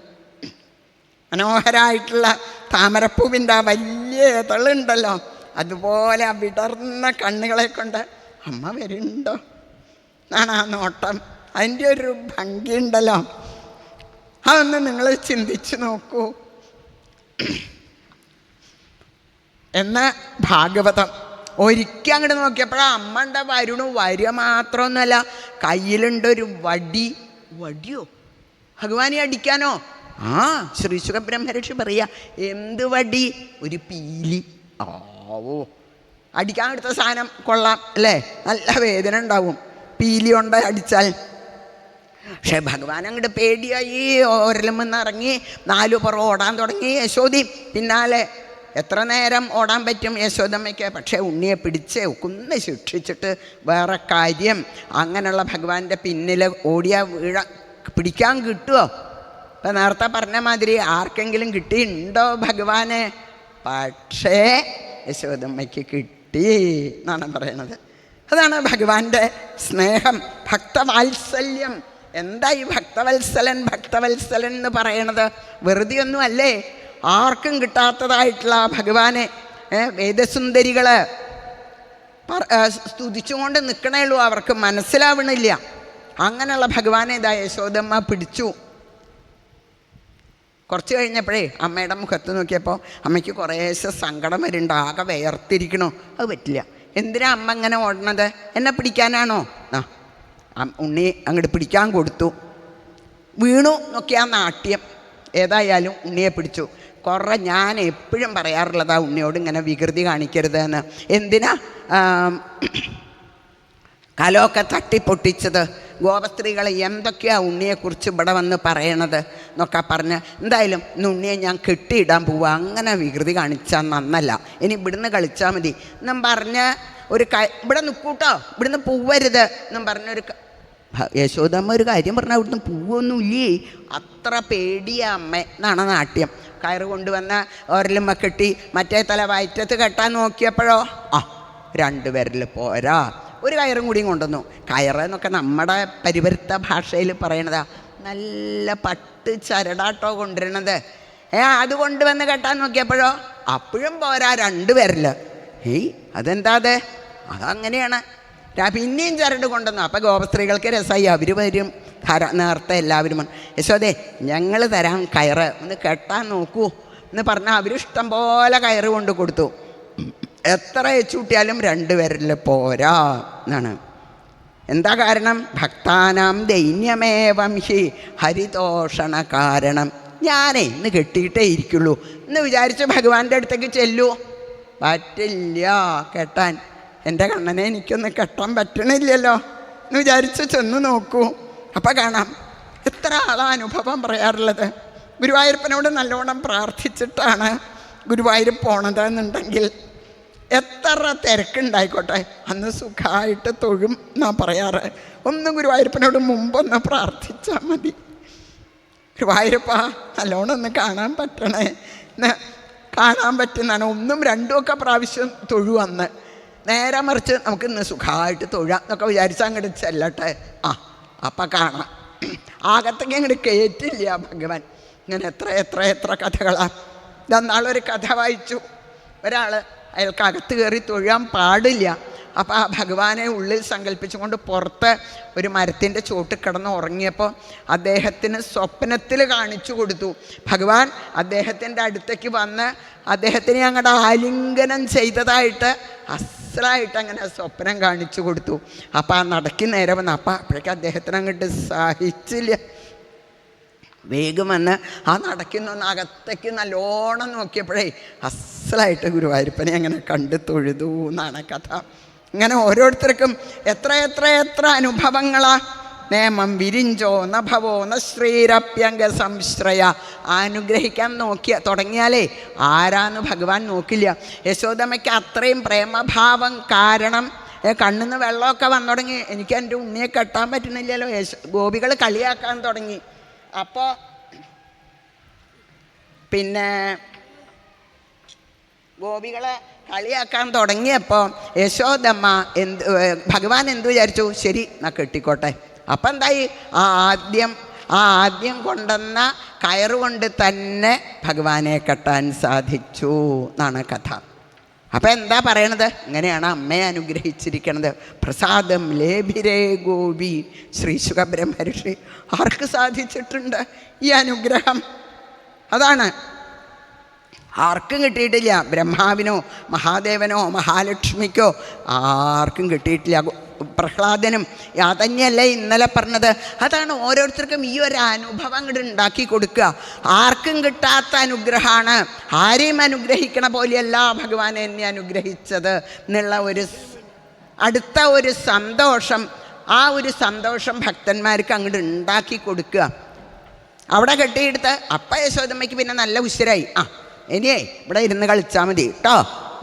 മനോഹരമായിട്ടുള്ള താമരപ്പൂവിൻ്റെ ആ വലിയ ഇതളുണ്ടല്ലോ, അതുപോലെ ആ വിടർന്ന കണ്ണുകളെ കൊണ്ട് അമ്മ വരുന്നുണ്ടോ എന്നാണ് ആ നോട്ടം. അതിൻ്റെ ഒരു ഭംഗിയുണ്ടല്ലോ, അതൊന്ന് നിങ്ങൾ ചിന്തിച്ച് നോക്കൂ. എന്ന് ഭാഗവതം ഒരിക്കൽ അങ്ങോട്ട് നോക്കിയപ്പോഴാ അമ്മൻ്റെ വരുണു വരിക മാത്രമൊന്നുമല്ല, കയ്യിലുണ്ടൊരു വടി. വടിയോ? ഭഗവാനെ അടിക്കാനോ? ആ, ശ്രീശുഖ ബ്രഹ്മർഷി പറയുക, എന്ത് വടി? ഒരു പീലി. ഓ, അടിക്കാൻ എടുത്ത സാധനം കൊള്ളാം അല്ലേ, നല്ല വേദന ഉണ്ടാവും പീലി കൊണ്ട് അടിച്ചാൽ. പക്ഷെ ഭഗവാൻ അങ്ങോട്ട് പേടിയായി, ഓരലുമെന്ന് ഇറങ്ങി 4 പുറം ഓടാൻ തുടങ്ങി. യശോദി പിന്നാലെ. എത്ര നേരം ഓടാൻ പറ്റും യശോദമ്മയ്ക്ക്? പക്ഷേ ഉണ്ണിയെ പിടിച്ച് ഒന്ന് ശിക്ഷിച്ചിട്ട് വേറെ കാര്യം. അങ്ങനെയുള്ള ഭഗവാന്റെ പിന്നിൽ ഓടിയാൽ പിടിക്കാൻ കിട്ടുമോ? ഇപ്പം നേരത്തെ പറഞ്ഞ മാതിരി ആർക്കെങ്കിലും കിട്ടിയിട്ടുണ്ടോ ഭഗവാന്? പക്ഷേ യശോദമ്മയ്ക്ക് കിട്ടി എന്നാണ് പറയണത്. അതാണ് ഭഗവാന്റെ സ്നേഹം, ഭക്തവാത്സല്യം. എന്താ ഈ ഭക്തവത്സലൻ ഭക്തവത്സലൻ എന്ന് പറയണത്? വെറുതെ ഒന്നും അല്ലേ, ആർക്കും കിട്ടാത്തതായിട്ടുള്ള ഭഗവാനെ വേദസുന്ദരികൾ സ്തുതിച്ചുകൊണ്ട് നിൽക്കണേ ഉള്ളൂ, അവർക്ക് മനസ്സിലാവണില്ല. അങ്ങനെയുള്ള ഭഗവാനെ ഇതാ യശോദമ്മ പിടിച്ചു. കുറച്ച് കഴിഞ്ഞപ്പോഴേ അമ്മയുടെ മുഖത്ത് നോക്കിയപ്പോൾ അമ്മയ്ക്ക് കുറേശ്ശെ സങ്കടം വരുന്നുണ്ട്, ആകെ വേർത്തിരിക്കണോ. അത് പറ്റില്ല. എന്തിനാ അമ്മ ഇങ്ങനെ ഓടണത്? എന്നെ പിടിക്കാനാണോ? ഉണ്ണി അങ്ങോട്ട് പിടിക്കാൻ കൊടുത്തു. വീണു നോക്കിയാൽ നാട്യം. ഏതായാലും ഉണ്ണിയെ പിടിച്ചു. ഞാൻ എപ്പോഴും പറയാറുള്ളതാ ഉണ്ണിയോട് ഇങ്ങനെ വികൃതി കാണിക്കരുത് എന്ന്. എന്തിനാ കലമൊക്കെ തട്ടിപ്പൊട്ടിച്ചത്? ഗോപസ്ത്രീകൾ എന്തൊക്കെയാണ് ഉണ്ണിയെക്കുറിച്ച് ഇവിടെ വന്ന് പറയണത് എന്നൊക്കെ പറഞ്ഞ്, എന്തായാലും ഇന്ന് ഉണ്ണിയെ ഞാൻ കെട്ടിയിടാൻ പോവുക, അങ്ങനെ വികൃതി കാണിച്ചാൽ നന്നല്ല, ഇനി ഇവിടുന്ന് കളിച്ചാൽ മതി എന്നും പറഞ്ഞ് ഒരു ഇവിടെ നിൽക്കൂട്ടോ, ഇവിടുന്ന് പോവരുത് എന്നും പറഞ്ഞൊരു യശോദമ്മ ഒരു കാര്യം പറഞ്ഞാൽ ഇവിടുന്ന് പോവൊന്നുമില്ലേ. അത്ര പേടിയ അമ്മ എന്നാണ് നാട്യം. കയറ് കൊണ്ടുവന്ന് ഒരലുമ്മ കെട്ടി മറ്റേ തല വയറ്റത്ത് കെട്ടാൻ നോക്കിയപ്പോഴോ 2 വിരൽ പോരാ, ഒരു കയറും കൂടിയും കൊണ്ടുവന്നു. കയറ് എന്നൊക്കെ നമ്മുടെ പരിവരുത്ത ഭാഷയിൽ പറയണതാ. നല്ല പട്ട് ചരടാട്ടോ കൊണ്ടുവരണത്. അത് കൊണ്ടുവന്ന് കെട്ടാൻ നോക്കിയപ്പോഴോ അപ്പോഴും പോരാ, 2 വിരൽ. അതെന്താ? അതങ്ങനെയാണ്. പിന്നെയും ചരട് കൊണ്ടുവന്നു. അപ്പം ഗോപസ്ത്രീകൾക്ക് രസമായി. അവർ വരും നേരത്തെ എല്ലാവരും യശോദേ ഞങ്ങൾ തരാം കയറ്, ഒന്ന് കെട്ടാൻ നോക്കൂ എന്ന് പറഞ്ഞാൽ അവരിഷ്ടം പോലെ കയറ് കൊണ്ട് കൊടുത്തു. എത്ര ഏച്ചൂട്ടിയാലും 2 വിരൽ പോരാ എന്നാണ്. എന്താ കാരണം? ഭക്താനാം ദൈന്യമേവം ഹി ഹരിതോഷണ കാരണം. ഞാനേ ഇന്ന് കെട്ടിയിട്ടേ ഇരിക്കുള്ളൂ എന്ന് വിചാരിച്ച് ഭഗവാന്റെ അടുത്തേക്ക് ചെല്ലൂ. പറ്റില്ല കെട്ടാൻ. എൻ്റെ കണ്ണനെ എനിക്കൊന്ന് കെട്ടാൻ പറ്റണില്ലല്ലോ എന്ന് വിചാരിച്ച് ചെന്ന് നോക്കൂ. അപ്പം കാണാം എത്ര ആളാ അനുഭവം പറയാറുള്ളത്. ഗുരുവായൂരപ്പനോട് നല്ലോണം പ്രാർത്ഥിച്ചിട്ടാണ് ഗുരുവായൂർ പോണതെന്നുണ്ടെങ്കിൽ എത്ര തിരക്കുണ്ടായിക്കോട്ടെ അന്ന് സുഖമായിട്ട് തൊഴും എന്നാ പറയാറ്. ഒന്ന് ഗുരുവായൂരപ്പനോട് മുമ്പൊന്ന് പ്രാർത്ഥിച്ചാൽ മതി, ഗുരുവായൂരപ്പ നല്ലോണം ഒന്ന് കാണാൻ പറ്റണേ, കാണാൻ പറ്റുന്നതാണ്. 1ഉം 2ഉം ഒക്കെ പ്രാവശ്യം തൊഴുവന്ന്. നേരെ മറിച്ച് നമുക്ക് ഇന്ന് സുഖമായിട്ട് തൊഴാം എന്നൊക്കെ വിചാരിച്ചാൽ അങ്ങോട്ട് ചെല്ലട്ടെ. അപ്പം കാണാം. ആകത്തേക്ക് അങ്ങോട്ട് കയറ്റില്ല ഭഗവാൻ. ഇങ്ങനെ എത്ര എത്ര എത്ര കഥകളാണ്. ഇതെന്നാളൊരു കഥ വായിച്ചു. ഒരാൾ അയാൾക്കകത്ത് കയറി തൊഴാൻ പാടില്ല. അപ്പോൾ ആ ഭഗവാനെ ഉള്ളിൽ സങ്കല്പിച്ചുകൊണ്ട് പുറത്ത് ഒരു മരത്തിൻ്റെ ചോട്ട് കിടന്ന് ഉറങ്ങിയപ്പോൾ അദ്ദേഹത്തിന് സ്വപ്നത്തിൽ കാണിച്ചു കൊടുത്തു. ഭഗവാൻ അദ്ദേഹത്തിൻ്റെ അടുത്തേക്ക് വന്ന് അദ്ദേഹത്തിനെ അങ്ങോട്ട് ആലിംഗനം ചെയ്തതായിട്ട് അസലായിട്ട് അങ്ങനെ സ്വപ്നം കാണിച്ചു കൊടുത്തു. അപ്പോൾ ആ നടക്കി നേരെ വന്ന് അപ്പം അപ്പോഴേക്കും അദ്ദേഹത്തിന് അങ്ങോട്ട് സഹിച്ചില്ല. വേഗം വന്ന് ആ നടക്കുന്നൊന്ന് അകത്തേക്ക് നല്ലോണം നോക്കിയപ്പോഴേ അസലായിട്ട് ഗുരുവായൂരപ്പനെ അങ്ങനെ കണ്ട് തൊഴുതു എന്നാണ് കഥ. ഇങ്ങനെ ഓരോരുത്തർക്കും എത്ര എത്ര എത്ര അനുഭവങ്ങളാ. നേമം വിരിഞ്ചോ നഭവോ ന ശ്രീരപ്യംഗ സംശ്രയ. അനുഗ്രഹിക്കാൻ തുടങ്ങിയാലേ ആരാന്ന് ഭഗവാൻ നോക്കില്ല. യശോദമ്മയ്ക്ക് അത്രയും പ്രേമഭാവം കാരണം കണ്ണിന്ന് വെള്ളമൊക്കെ വന്നു തുടങ്ങി. എനിക്ക് എൻ്റെ ഉണ്ണിയെ കെട്ടാൻ പറ്റുന്നില്ലല്ലോ. ഗോപികൾ കളിയാക്കാൻ തുടങ്ങി. അപ്പോൾ പിന്നെ ഗോപികളെ കളിയാക്കാൻ തുടങ്ങിയപ്പോൾ യശോദമ്മ ഭഗവാൻ എന്ത് വിചാരിച്ചു? ശരി, എന്നാ കെട്ടിക്കോട്ടെ. അപ്പം എന്തായി? ആദ്യം കൊണ്ടുവന്ന കയറുകൊണ്ട് തന്നെ ഭഗവാനെ കെട്ടാൻ സാധിച്ചു എന്നാണ് കഥ. അപ്പം എന്താ പറയണത്? ഇങ്ങനെയാണ് അമ്മയെ അനുഗ്രഹിച്ചിരിക്കണത്. പ്രസാദം ലേഭിരേ ഗോപി. ശ്രീ ശുഖബ്രഹ്മർഷി ആർക്ക് സാധിച്ചിട്ടുണ്ട് ഈ അനുഗ്രഹം? അതാണ് ആർക്കും കിട്ടിയിട്ടില്ല. ബ്രഹ്മാവിനോ മഹാദേവനോ മഹാലക്ഷ്മിക്കോ ആർക്കും കിട്ടിയിട്ടില്ല. പ്രഹ്ലാദനും അതന്നെയല്ലേ ഇന്നലെ പറഞ്ഞത്. അതാണ് ഓരോരുത്തർക്കും ഈ ഒരു അനുഭവം അങ്ങോട്ട് ഉണ്ടാക്കി കൊടുക്കുക. ആർക്കും കിട്ടാത്ത അനുഗ്രഹമാണ്. ആരെയും അനുഗ്രഹിക്കണ പോലെയല്ല ഭഗവാൻ എന്നെ അനുഗ്രഹിച്ചത് എന്നുള്ള അടുത്ത ഒരു സന്തോഷം, ആ ഒരു സന്തോഷം ഭക്തന്മാർക്ക് അങ്ങോട്ട് ഉണ്ടാക്കി കൊടുക്കുക. അവിടെ കെട്ടിയെടുത്ത് യശോദമ്മയ്ക്ക് പിന്നെ നല്ല ഉശിരായി. ഇനിയേ ഇവിടെ ഇരുന്ന് കളിച്ചാൽ മതി കേട്ടോ,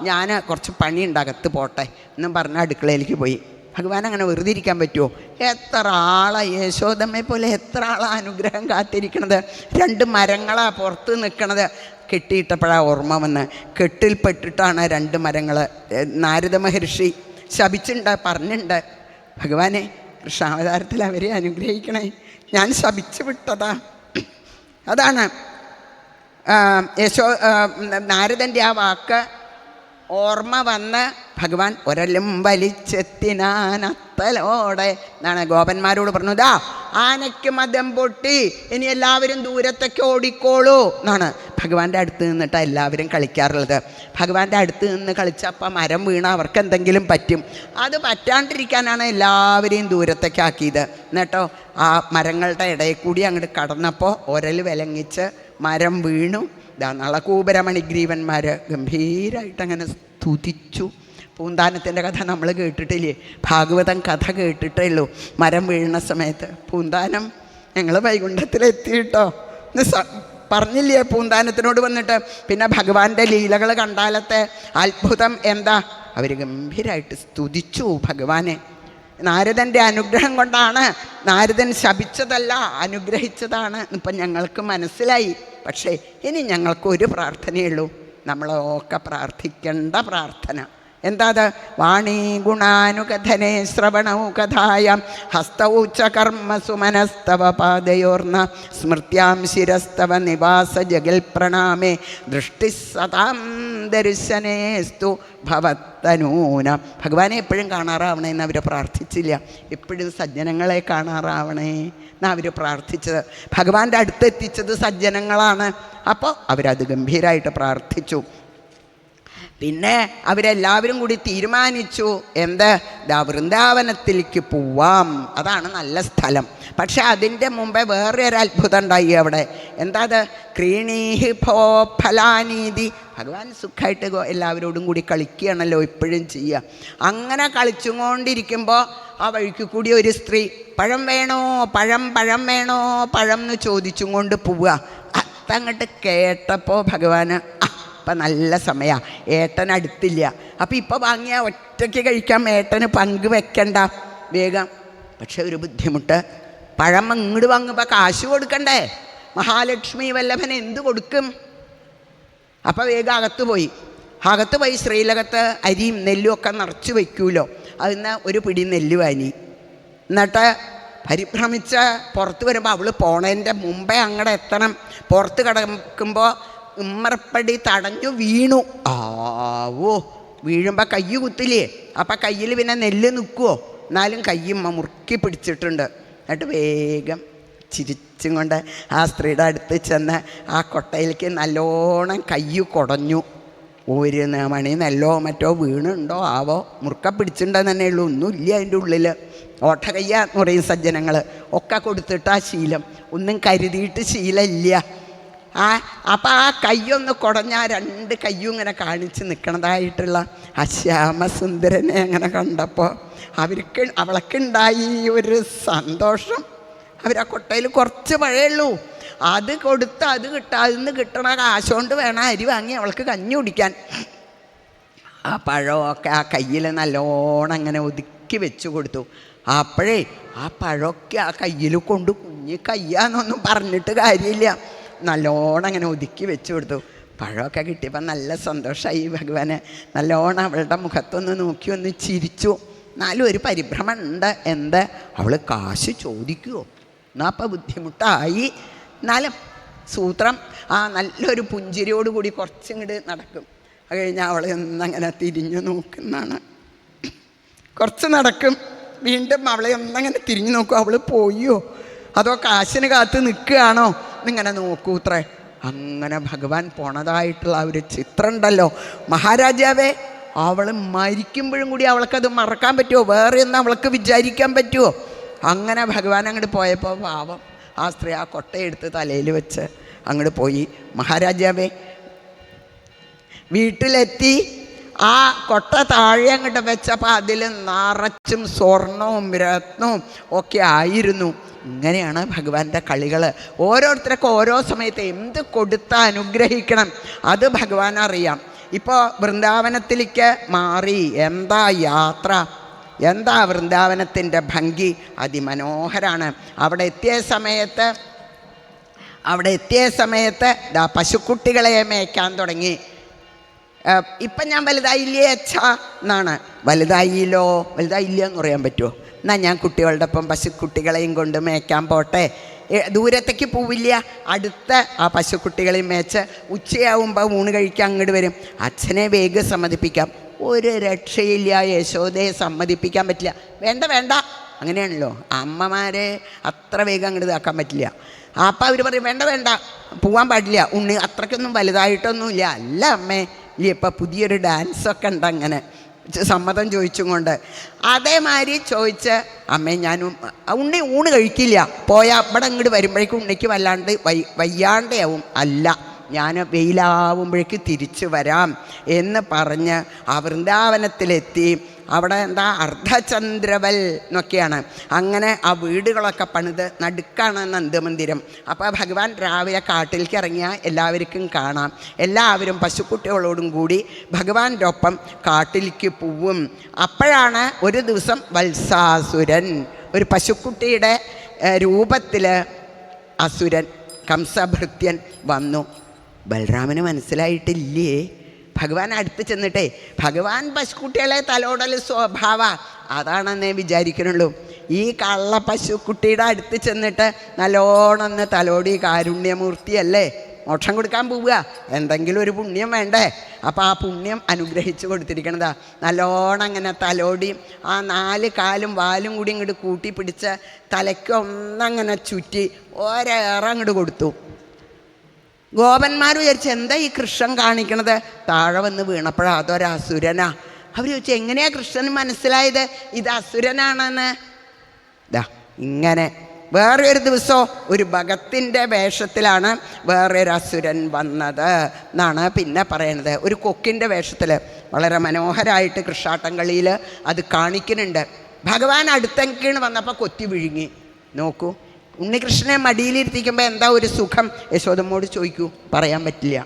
ഞാൻ കുറച്ച് പണിയുണ്ട്, അകത്ത് പോട്ടെ എന്നും പറഞ്ഞ അടുക്കളയിലേക്ക് പോയി. ഭഗവാൻ അങ്ങനെ വെറുതെ ഇരിക്കാൻ പറ്റുമോ? എത്ര ആളാ യശോദമ്മയെ പോലെ എത്ര ആളാ അനുഗ്രഹം കാത്തിരിക്കണത്. 2 മരങ്ങളാണ് പുറത്ത് നിൽക്കണത്. കെട്ടിയിട്ടപ്പോഴാണ് ഓർമ്മ വന്ന്, കെട്ടിൽപ്പെട്ടിട്ടാണ് 2 മരങ്ങൾ. നാരദ മഹർഷി ശപിച്ചിട്ടുണ്ട്, പറഞ്ഞിട്ടുണ്ട്, ഭഗവാനെ കൃഷ്ണാവതാരത്തിൽ അവരെ അനുഗ്രഹിക്കണേ, ഞാൻ ശപിച്ചു വിട്ടതാ. അതാണ് നാരദൻ്റെ ആ വാക്ക് ഓർമ്മ വന്ന് ഭഗവാൻ ഒരലും വലിച്ചെത്തിനാനത്തലോടെ എന്നാണ് ഗോപന്മാരോട് പറഞ്ഞത്. ആനയ്ക്ക് മദം പൊട്ടി, ഇനി എല്ലാവരും ദൂരത്തേക്ക് ഓടിക്കോളൂ എന്നാണ്. ഭഗവാന്റെ അടുത്ത് നിന്നിട്ടാണ് എല്ലാവരും കളിക്കാറുള്ളത്. ഭഗവാന്റെ അടുത്ത് നിന്ന് കളിച്ചപ്പോൾ മരം വീണ അവർക്ക് എന്തെങ്കിലും പറ്റും. അത് പറ്റാണ്ടിരിക്കാനാണ് എല്ലാവരെയും ദൂരത്തേക്കാക്കിയത്. എന്നിട്ടോ ആ മരങ്ങളുടെ ഇടയിൽ കൂടി അങ്ങോട്ട് കടന്നപ്പോൾ ഒരൽ വിലങ്ങിച്ച് മരം വീണു. നളകൂപരമണിഗ്രീവന്മാർ ഗംഭീരമായിട്ടങ്ങനെ സ്തുതിച്ചു. പൂന്താനത്തിൻ്റെ കഥ നമ്മൾ കേട്ടിട്ടില്ലേ? ഭാഗവതം കഥ കേട്ടിട്ടേ ഉള്ളൂ. മരം വീഴുന്ന സമയത്ത് പൂന്താനം ഞങ്ങൾ വൈകുണ്ഠത്തിലെത്തിയിട്ടോ എന്ന് പറഞ്ഞില്ലേ പൂന്താനത്തിനോട് വന്നിട്ട്. പിന്നെ ഭഗവാന്റെ ലീലകൾ കണ്ടാലത്തെ അത്ഭുതം എന്താ? അവർ ഗംഭീരമായിട്ട് സ്തുതിച്ചു ഭഗവാനെ. നാരദൻ്റെ അനുഗ്രഹം കൊണ്ടാണ്. നാരദൻ ശപിച്ചതല്ല, അനുഗ്രഹിച്ചതാണ് ഇപ്പം ഞങ്ങൾക്ക് മനസ്സിലായി. പക്ഷേ ഇനി ഞങ്ങൾക്കൊരു പ്രാർത്ഥനയുള്ളൂ, നമ്മളൊക്കെ പ്രാർത്ഥിക്കേണ്ട പ്രാർത്ഥന. എന്താ അത്? വാണീ ഗുണാനുകഥനെ ശ്രവണൗ കഥായാം ഹസ്തൗ ച കർമ്മസു മനസ്തവ പാദയോർന്ന സ്മൃത്യാം ശിരസ്തവ നിവാസ ജഗൽ പ്രണാമേ ദൃഷ്ടി സതാം ദർശനേസ്തു ഭവത്തനൂന. ഭഗവാനെ എപ്പോഴും കാണാറാവണേന്ന് അവർ പ്രാർത്ഥിച്ചില്ല. എപ്പോഴും സജ്ജനങ്ങളെ കാണാറാവണേ എന്നാണ് അവർ പ്രാർത്ഥിച്ചത്. ഭഗവാന്റെ അടുത്തെത്തിച്ചത് സജ്ജനങ്ങളാണ്. അപ്പോൾ അവരത് ഗംഭീരമായിട്ട് പ്രാർത്ഥിച്ചു. പിന്നെ അവരെല്ലാവരും കൂടി തീരുമാനിച്ചു, എന്ത്? വൃന്ദാവനത്തിലേക്ക് പോവാം, അതാണ് നല്ല സ്ഥലം. പക്ഷെ അതിൻ്റെ മുമ്പേ വേറെ ഒരു അത്ഭുതം ഉണ്ടായി അവിടെ. എന്താ അത്? ക്രീണീഹി ഭോ ഫലാനീതി. ഭഗവാൻ സുഖമായിട്ട് എല്ലാവരോടും കൂടി കളിക്കുകയാണല്ലോ എപ്പോഴും ചെയ്യുക. അങ്ങനെ കളിച്ചുകൊണ്ടിരിക്കുമ്പോൾ ആ വഴിക്ക് കൂടി ഒരു സ്ത്രീ പഴം വേണോ പഴം വേണോ പഴം എന്ന് ചോദിച്ചും കൊണ്ട് പോവുക. അതങ്ങോട്ട് കേട്ടപ്പോൾ ഭഗവാന് അപ്പം നല്ല സമയമാണ്, ഏട്ടൻ അടുത്തില്ല, അപ്പം ഇപ്പം വാങ്ങിയ ഒറ്റയ്ക്ക് കഴിക്കാം, ഏട്ടന് പങ്ക് വെക്കണ്ട വേഗം. പക്ഷെ ഒരു ബുദ്ധിമുട്ട്, പഴം ഇങ്ങോട്ട് വാങ്ങുമ്പോൾ കാശ് കൊടുക്കണ്ടേ? മഹാലക്ഷ്മി വല്ലഭന് എന്ത് കൊടുക്കും? അപ്പം വേഗം അകത്ത് പോയി ശ്രീലകത്ത് അരിയും നെല്ലും ഒക്കെ നിറച്ച് വയ്ക്കൂലോ, അതിന് ഒരു പിടി നെല്ല് വാങ്ങി. എന്നിട്ട് പരിഭ്രമിച്ച് പുറത്ത് വരുമ്പോൾ അവൾ പോണതിൻ്റെ മുമ്പേ അങ്ങടെ എത്തണം. പുറത്ത് കിടക്കുമ്പോൾ ഉമ്മറപ്പടി തടഞ്ഞു വീണു. ആവോ, വീഴുമ്പോൾ കൈ കുത്തില്ലേ? അപ്പം കയ്യിൽ പിന്നെ നെല്ല് നിൽക്കുമോ? എന്നാലും കയ്യും മുറുക്കി പിടിച്ചിട്ടുണ്ട്. എന്നിട്ട് വേഗം ചിരിച്ചും കൊണ്ട് ആ സ്ത്രീയുടെ അടുത്ത് ചെന്ന് ആ കൊട്ടയിലേക്ക് നല്ലോണം കൈ കുടഞ്ഞു. ഒരു മണി നെല്ലോ മറ്റോ വീണുണ്ടോ ആവോ, മുറുക്ക പിടിച്ചിട്ടുണ്ടെന്ന് തന്നെ ഉള്ളൂ, ഒന്നുമില്ല അതിൻ്റെ ഉള്ളിൽ. ഓട്ടകയ്യ എന്ന് പറയും സജ്ജനങ്ങൾ. ഒക്കെ കൊടുത്തിട്ട് ആ ശീലം, ഒന്നും കരുതിയിട്ട് ശീലമില്ല. അപ്പം ആ കയ്യൊന്ന് കുടഞ്ഞ ആ 2 കയ്യും ഇങ്ങനെ കാണിച്ച് നിൽക്കണതായിട്ടുള്ള ആ ശ്യാമസുന്ദരനെ അങ്ങനെ കണ്ടപ്പോൾ അവൾക്കുണ്ടായി ഒരു സന്തോഷം. അവരാ കൊട്ടയിൽ കുറച്ച് പഴയുള്ളൂ, അത് കൊടുത്ത് അത് അതിന്ന് കിട്ടണ കാശുകൊണ്ട് വേണം അരി വാങ്ങി അവൾക്ക് കഞ്ഞി കുടിക്കാൻ. ആ പഴമൊക്കെ ആ കയ്യിൽ നല്ലോണം അങ്ങനെ ഒതുക്കി വെച്ച് കൊടുത്തു. അപ്പോഴേ ആ പഴമൊക്കെ ആ കയ്യിൽ കൊണ്ട് കുഞ്ഞ് കയ്യാന്നൊന്നും പറഞ്ഞിട്ട് കാര്യമില്ല, നല്ലോണം അങ്ങനെ ഒതുക്കി വെച്ച് കൊടുത്തു. പഴമൊക്കെ കിട്ടിയപ്പോൾ നല്ല സന്തോഷമായി ഭഗവാന്. നല്ലോണം അവളുടെ മുഖത്തൊന്ന് നോക്കി ഒന്ന് ചിരിച്ചു. എന്നാലും ഒരു പരിഭ്രമം ഉണ്ട്. എന്ത്, അവൾ കാശ് ചോദിക്കുമോ? എന്നാൽ അപ്പം ബുദ്ധിമുട്ടായി. എന്നാലും സൂത്രം നല്ലൊരു പുഞ്ചിരിയോടുകൂടി കുറച്ചിങ്ങോട്ട് നടക്കും. അത് കഴിഞ്ഞാൽ അവൾ ഒന്നങ്ങനെ തിരിഞ്ഞു നോക്കുന്നതാണ്. കുറച്ച് നടക്കും, വീണ്ടും അവളെ ഒന്നങ്ങനെ തിരിഞ്ഞു നോക്കും. അവൾ പോയോ അതോ കാശിന് കാത്ത് നിൽക്കുകയാണോ എന്നിങ്ങനെ നോക്കൂ അത്രേ. അങ്ങനെ ഭഗവാൻ പോണതായിട്ടുള്ള ഒരു ചിത്രം ഉണ്ടല്ലോ. മഹാരാജാവേ, അവൾ മരിക്കുമ്പോഴും കൂടി അവൾക്കത് മറക്കാൻ പറ്റുമോ? വേറെ ഒന്നും അവൾക്ക് വിചാരിക്കാൻ പറ്റുമോ? അങ്ങനെ ഭഗവാൻ അങ്ങോട്ട് പോയപ്പോൾ പാവം ആ സ്ത്രീ ആ കൊട്ടയെടുത്ത് തലയിൽ വെച്ച് അങ്ങോട്ട് പോയി. മഹാരാജാവേ, വീട്ടിലെത്തി ആ കൊട്ട താഴെ അങ്ങോട്ട് വെച്ചപ്പോൾ അതിൽ നിറച്ചും സ്വർണവും രത്നവും ഒക്കെ ആയിരുന്നു. ഇങ്ങനെയാണ് ഭഗവാന്റെ കളികൾ. ഓരോരുത്തർക്ക് ഓരോ സമയത്ത് എന്ത് കൊടുത്താൽ അനുഗ്രഹിക്കണം അത് ഭഗവാൻ അറിയാം. ഇപ്പോൾ വൃന്ദാവനത്തിലേക്ക് മാറി, എന്താ യാത്ര, എന്താ വൃന്ദാവനത്തിൻ്റെ ഭംഗി, അതിമനോഹരാണ്. അവിടെ എത്തിയ സമയത്ത് പശുക്കുട്ടികളെ മേയ്ക്കാൻ തുടങ്ങി. ഇപ്പം ഞാൻ വലുതായില്ലേ അച്ഛാ എന്നാണ്. വലുതായില്ലോ, വലുതായില്ല എന്ന് പറയാൻ പറ്റുമോ? എന്നാൽ ഞാൻ കുട്ടികളുടെ ഒപ്പം പശുക്കുട്ടികളെയും കൊണ്ട് മേയ്ക്കാൻ പോട്ടെ. ദൂരത്തേക്ക് പോവില്ല, അടുത്ത ആ പശുക്കുട്ടികളെയും മേച്ച് ഉച്ചയാവുമ്പോൾ ഊണ് കഴിക്കാൻ അങ്ങോട്ട് വരും. അച്ഛനെ വേഗം സമ്മതിപ്പിക്കാം. ഒരു രക്ഷയില്ല, യശോദയെ സമ്മതിപ്പിക്കാൻ പറ്റില്ല. വേണ്ട വേണ്ട, അങ്ങനെയാണല്ലോ അമ്മമാരെ അത്ര വേഗം അങ്ങോട്ട് ഇതാക്കാൻ പറ്റില്ല. അപ്പം അവർ പറയും വേണ്ട വേണ്ട, പോകാൻ പാടില്ല, ഉണ്ണി അത്രയ്ക്കൊന്നും വലുതായിട്ടൊന്നുമില്ല. അല്ല അമ്മേ, ഇല്ല ഇപ്പം പുതിയൊരു ഡാൻസൊക്കെ ഉണ്ട്, അങ്ങനെ സമ്മതം ചോദിച്ചും കൊണ്ട്. അതേമാതിരി ചോദിച്ച് അമ്മേ ഞാനും ഉണ്ണി ഊണ് കഴിക്കില്ല, പോയാൽ ഇവിടെ അങ്ങോട്ട് വരുമ്പോഴേക്കും ഉണ്ണിക്ക് വല്ലാണ്ട് വയ്യാണ്ടയാവും. അല്ല, ഞാൻ വെയിലാവുമ്പോഴേക്ക് തിരിച്ചു വരാം എന്ന് പറഞ്ഞ് ആ വൃന്ദാവനത്തിലെത്തി. അവിടെ എന്താ അർദ്ധചന്ദ്രവൽ എന്നൊക്കെയാണ്. അങ്ങനെ ആ വീടുകളൊക്കെ പണിത് നടുക്കാണ് നന്ദമന്ദിരം. അപ്പോൾ ഭഗവാൻ രാവിലെ കാട്ടിലേക്ക് ഇറങ്ങിയാൽ എല്ലാവർക്കും കാണാം. എല്ലാവരും പശുക്കുട്ടികളോടും കൂടി ഭഗവാന്റെ ഒപ്പം കാട്ടിലേക്ക് പോവും. അപ്പോഴാണ് ഒരു ദിവസം വത്സാസുരൻ, ഒരു പശുക്കുട്ടിയുടെ രൂപത്തിൽ അസുരൻ കംസഭൃത്യൻ വന്നു. ബലരാമന് മനസ്സിലായിട്ടില്ലേ. ഭഗവാൻ അടുത്ത് ചെന്നിട്ടേ, ഭഗവാൻ പശുക്കുട്ടികളെ തലോടൽ സ്വഭാവ അതാണെന്നേ വിചാരിക്കണുള്ളൂ. ഈ കള്ള പശുക്കുട്ടിയുടെ അടുത്ത് ചെന്നിട്ട് നല്ലോണം ഒന്ന് തലോടി, കാരുണ്യമൂർത്തിയല്ലേ, മോക്ഷം കൊടുക്കാൻ പോവുക, എന്തെങ്കിലും ഒരു പുണ്യം വേണ്ടേ? അപ്പോൾ ആ പുണ്യം അനുഗ്രഹിച്ച് കൊടുത്തിരിക്കണതാ. നല്ലോണം അങ്ങനെ തലോടി ആ 4 കാലും വാലും കൂടി ഇങ്ങോട്ട് കൂട്ടിപ്പിടിച്ച് തലയ്ക്ക് ഒന്നങ്ങനെ ചുറ്റി ഒരേറെ അങ്ങോട്ട് കൊടുത്തു. ഗോപന്മാർ വിചാരിച്ചു എന്താ ഈ കൃഷ്ണൻ കാണിക്കണത്? താഴെ വന്ന് വീണപ്പോഴാ അതൊരസുരനാ. അവർ ചോദിച്ചു എങ്ങനെയാ കൃഷ്ണന് മനസ്സിലായത് ഇത് അസുരനാണെന്ന്? ഇങ്ങനെ വേറൊരു ദിവസം ഒരു ഭഗത്തിൻ്റെ വേഷത്തിലാണ് വേറൊരു അസുരൻ വന്നത് എന്നാണ് പിന്നെ പറയണത്. ഒരു കൊക്കിൻ്റെ വേഷത്തിൽ വളരെ മനോഹരമായിട്ട് കൃഷ്ണാട്ടം കളിയിൽ അത് കാണിക്കുന്നുണ്ട്. ഭഗവാൻ അടുത്തേക്കാണ് വന്നപ്പോൾ കൊത്തി വിഴുങ്ങി. നോക്കൂ, ഉണ്ണികൃഷ്ണനെ മടിയിലിരുത്തിക്കുമ്പോൾ എന്താ ഒരു സുഖം, യശോദമ്മോട് ചോദിക്കൂ, പറയാൻ പറ്റില്ല.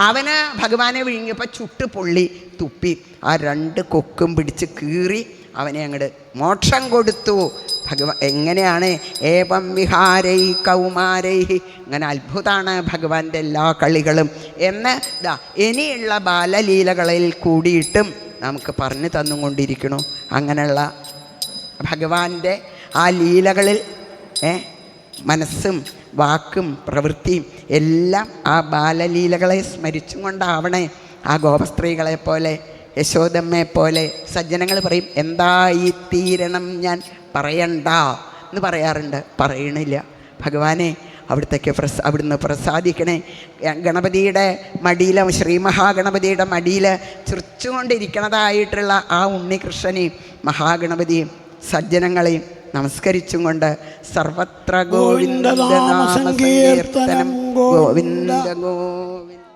അവന് ഭഗവാനെ വിഴുങ്ങിയപ്പോൾ ചുട്ട് പൊള്ളി തുപ്പി. ആ 2 കൊക്കും പിടിച്ച് കീറി അവനെ അങ്ങോട്ട് മോക്ഷം കൊടുത്തു. എങ്ങനെയാണ് ഏവം വിഹാരൈ കൗമാരൈ, അങ്ങനെ അത്ഭുതമാണ് ഭഗവാന്റെ എല്ലാ കളികളും എന്ന് ഇനിയുള്ള ബാലലീലകളിൽ കൂടിയിട്ടും നമുക്ക് പറഞ്ഞു തന്നുകൊണ്ടിരിക്കണു. അങ്ങനെയുള്ള ഭഗവാന്റെ ആ ലീലകളിൽ മനസ്സും വാക്കും പ്രവൃത്തിയും എല്ലാം ആ ബാലലീലകളെ സ്മരിച്ചും കൊണ്ടാവണേ. ആ ഗോപസ്ത്രീകളെ പോലെ, യശോദമ്മയെ പോലെ സജ്ജനങ്ങൾ പറയും എന്തായി തീരണം ഞാൻ പറയണ്ട എന്ന് പറയാറുണ്ട്. പറയണില്ല. ഭഗവാനെ അവിടുന്ന് പ്രസാദിക്കണേ. ഗണപതിയുടെ മടിയിൽ, ശ്രീ മഹാഗണപതിയുടെ മടിയിൽ ചിരിച്ചുകൊണ്ടിരിക്കണതായിട്ടുള്ള ആ ഉണ്ണികൃഷ്ണനെയും മഹാഗണപതിയും സജ്ജനങ്ങളെയും നമസ്കരിച്ചും കൊണ്ട് സർവത്ര ഗോവിന്ദനാമ സങ്കീർത്തനം ഗോവിന്ദ ഗോവിന്ദ.